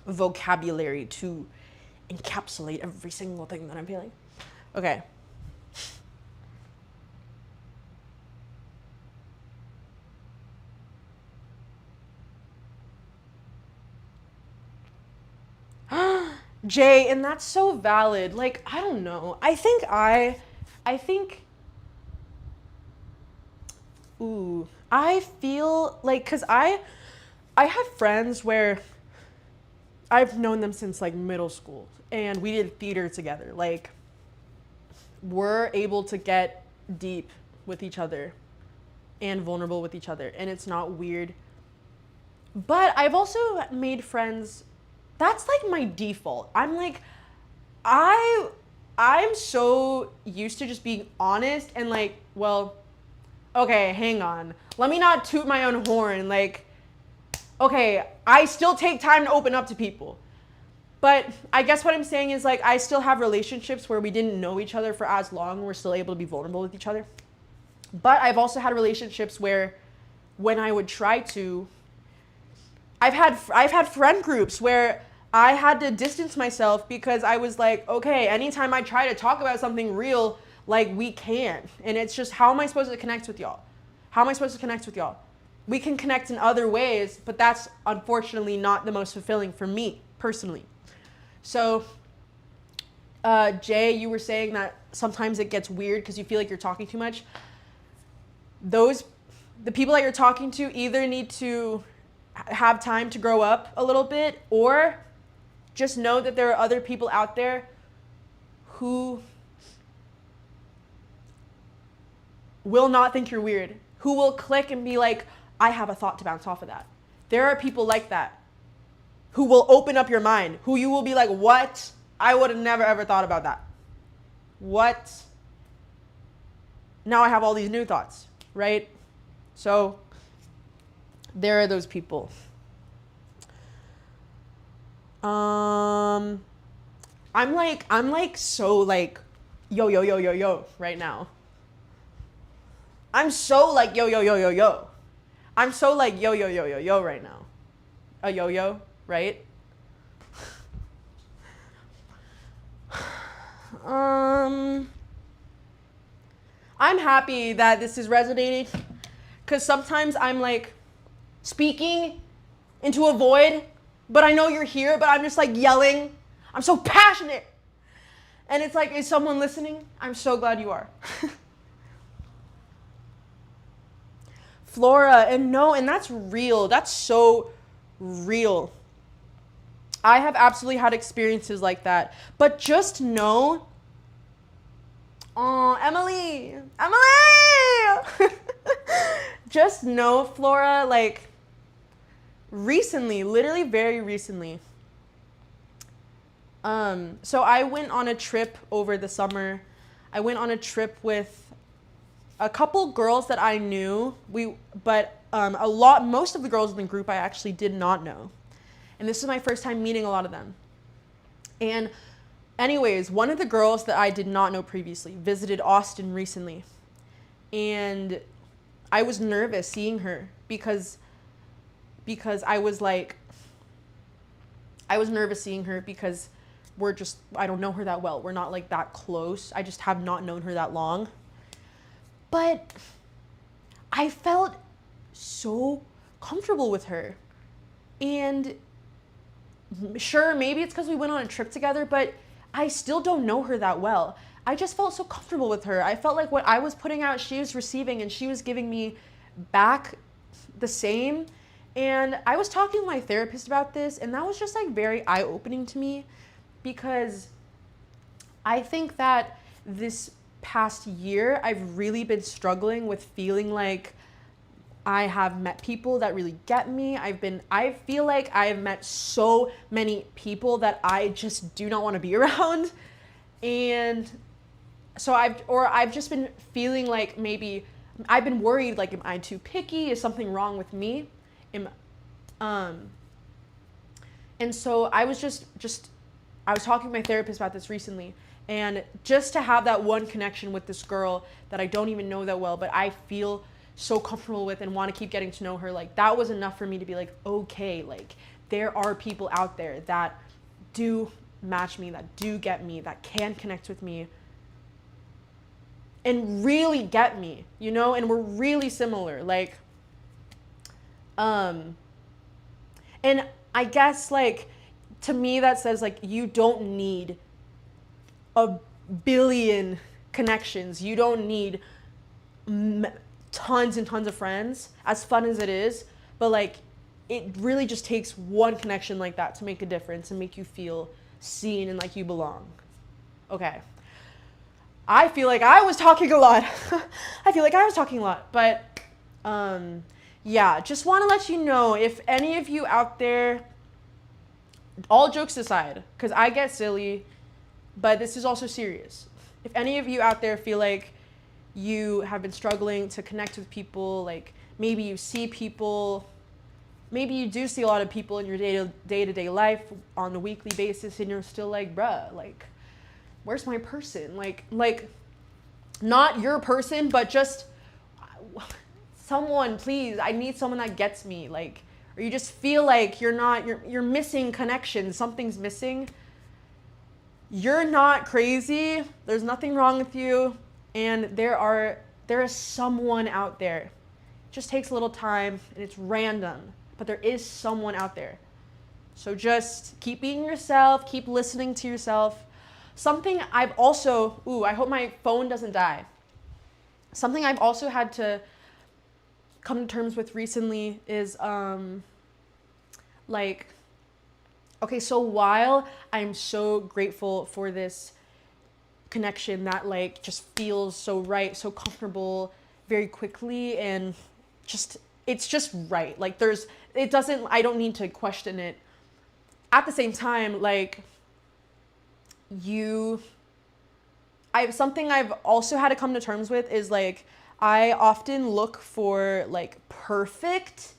vocabulary to encapsulate every single thing that I'm feeling. Okay. Jay, and that's so valid. Like, I don't know. I think, I feel like, cause I have friends where I've known them since like middle school and we did theater together. Like, we're able to get deep with each other and vulnerable with each other, and it's not weird. But I've also made friends, that's like my default. I'm like, I'm so used to just being honest and like, well, okay, hang on. Let me not toot my own horn. Like, okay, I still take time to open up to people. But I guess what I'm saying is like, I still have relationships where we didn't know each other for as long. We're still able to be vulnerable with each other. But I've also had relationships where when I would try to, I've had friend groups where I had to distance myself because I was like, okay, anytime I try to talk about something real, like, we can't. And it's just, how am I supposed to connect with y'all? How am I supposed to connect with y'all? We can connect in other ways, but that's unfortunately not the most fulfilling for me personally. So, Jay, you were saying that sometimes it gets weird because you feel like you're talking too much. The people that you're talking to either need to have time to grow up a little bit, or just know that there are other people out there who will not think you're weird, who will click and be like, I have a thought to bounce off of that. There are people like that who will open up your mind, who you will be like, what? I would have never ever thought about that. What? Now I have all these new thoughts, right? So there are those people. I'm like so like yo right now. I'm so like yo. I'm so like yo right now. A yo, right? I'm happy that this is resonating, because sometimes I'm like speaking into a void, but I know you're here, but I'm just like yelling. I'm so passionate. And it's like, is someone listening? I'm so glad you are. Flora, and no, and that's real. That's so real. I have absolutely had experiences like that. But just know, Emily. Just know, Flora, like, recently, literally very recently. So I went on a trip over the summer. I went on a trip with a couple girls that I knew. Most of the girls in the group I actually did not know. And this is my first time meeting a lot of them. And anyways, one of the girls that I did not know previously visited Austin recently. And I was nervous seeing her because I was nervous seeing her because I don't know her that well. We're not like that close. I just have not known her that long. But I felt so comfortable with her. And sure, maybe it's because we went on a trip together, but I still don't know her that well. I just felt so comfortable with her. I felt like what I was putting out, she was receiving, and she was giving me back the same. And I was talking to my therapist about this, and that was just like very eye-opening to me, because I think that this past year, I've really been struggling with feeling like I have met people that really get me. I feel like I have met so many people that I just do not want to be around. And so I've just been feeling like maybe I've been worried, like, am I too picky? Is something wrong with me? And so I was I was talking to my therapist about this recently, and just to have that one connection with this girl that I don't even know that well, but I feel so comfortable with and want to keep getting to know her, like, that was enough for me to be like, okay, like, there are people out there that do match me, that do get me, that can connect with me and really get me, you know, and we're really similar, like, and I guess, like, to me that says, like, you don't need a billion connections, you don't need tons and tons of friends, as fun as it is, but like, it really just takes one connection like that to make a difference and make you feel seen and like you belong. Okay. I feel like I was talking a lot. But yeah, just want to let you know, if any of you out there, all jokes aside, because I get silly, but this is also serious. If any of you out there feel like you have been struggling to connect with people, like maybe you see people, maybe you do see a lot of people in your day-to-day life on a weekly basis, and you're still like, bruh, like, where's my person? Like not your person, but just someone, please. I need someone that gets me. Like, or you just feel like you're missing connection. Something's missing. You're not crazy. There's nothing wrong with you. And there is someone out there. It just takes a little time, and it's random, but there is someone out there. So just keep being yourself, keep listening to yourself. Something I've also, I hope my phone doesn't die. Something I've also had to come to terms with recently is like, okay, so while I'm so grateful for this connection that like just feels so right, so comfortable very quickly, and just, it's just right. Like I don't need to question it. At the same time, like, something I've also had to come to terms with is like, I often look for like perfect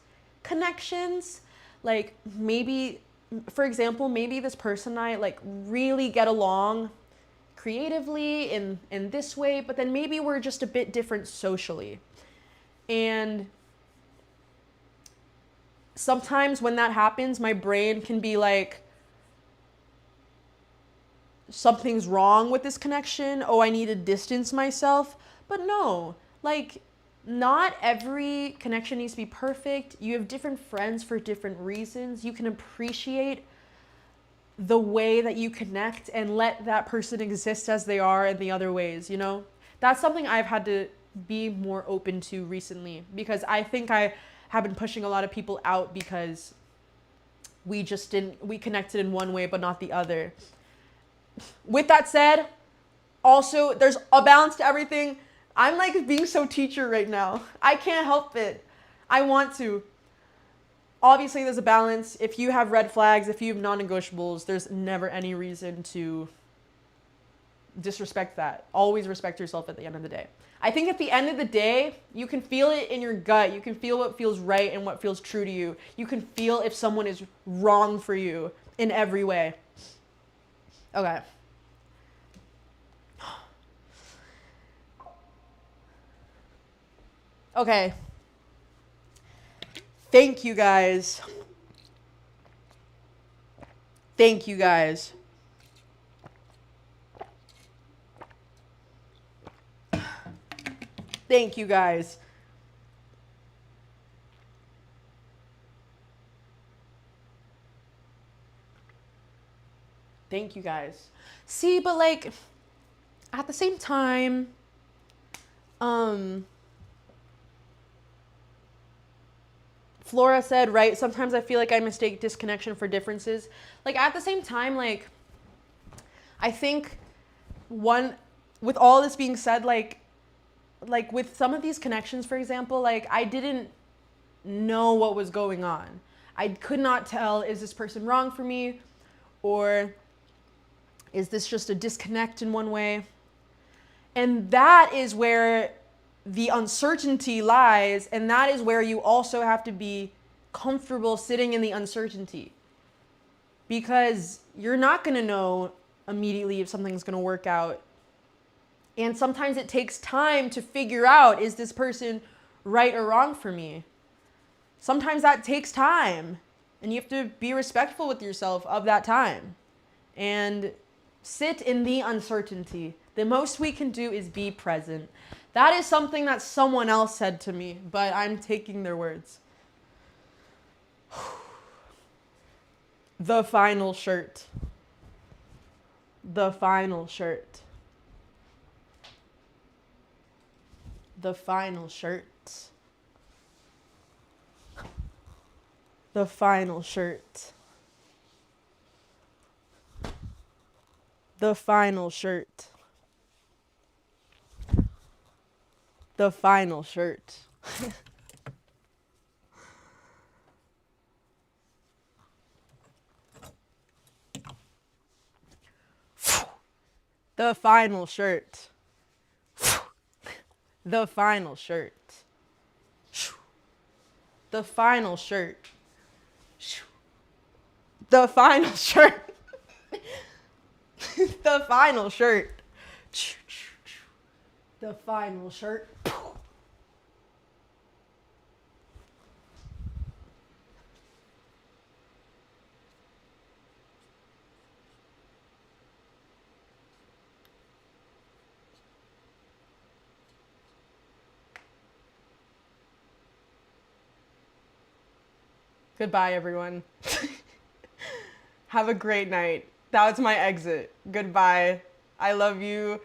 connections. Like, maybe, for example, maybe this person and I like really get along creatively in this way, but then maybe we're just a bit different socially. And sometimes when that happens, my brain can be like, something's wrong with this connection. Oh, I need to distance myself. But no, like, not every connection needs to be perfect. You have different friends for different reasons. You can appreciate the way that you connect and let that person exist as they are in the other ways, you know? That's something I've had to be more open to recently, because I think I have been pushing a lot of people out because we connected in one way but not the other. With that said, also, there's a balance to everything. I'm like being so teacher right now. I can't help it. I want to. Obviously, there's a balance. If you have red flags, if you have non-negotiables, there's never any reason to disrespect that. Always respect yourself at the end of the day. I think at the end of the day, you can feel it in your gut. You can feel what feels right and what feels true to you. You can feel if someone is wrong for you in every way. Okay. Okay. Thank you guys. Thank you guys. Thank you guys. Thank you guys. See, but like at the same time, Flora said, right, sometimes I feel like I mistake disconnection for differences. Like at the same time, like I think with all this being said, like with some of these connections, for example, like I didn't know what was going on. I could not tell, is this person wrong for me? Or is this just a disconnect in one way? And that is where the uncertainty lies. And that is where you also have to be comfortable sitting in the uncertainty. Because you're not going to know immediately if something's going to work out. And sometimes it takes time to figure out, is this person right or wrong for me? Sometimes that takes time. And you have to be respectful with yourself of that time. And sit in the uncertainty. The most we can do is be present. That is something that someone else said to me, but I'm taking their words. The final shirt. The final shirt. The final shirt. The final shirt. The final shirt. The final shirt. The final shirt. The final shirt. The final shirt. The final shirt. The final shirt. The final shirt. Goodbye, everyone. Have a great night. That was my exit. Goodbye. I love you.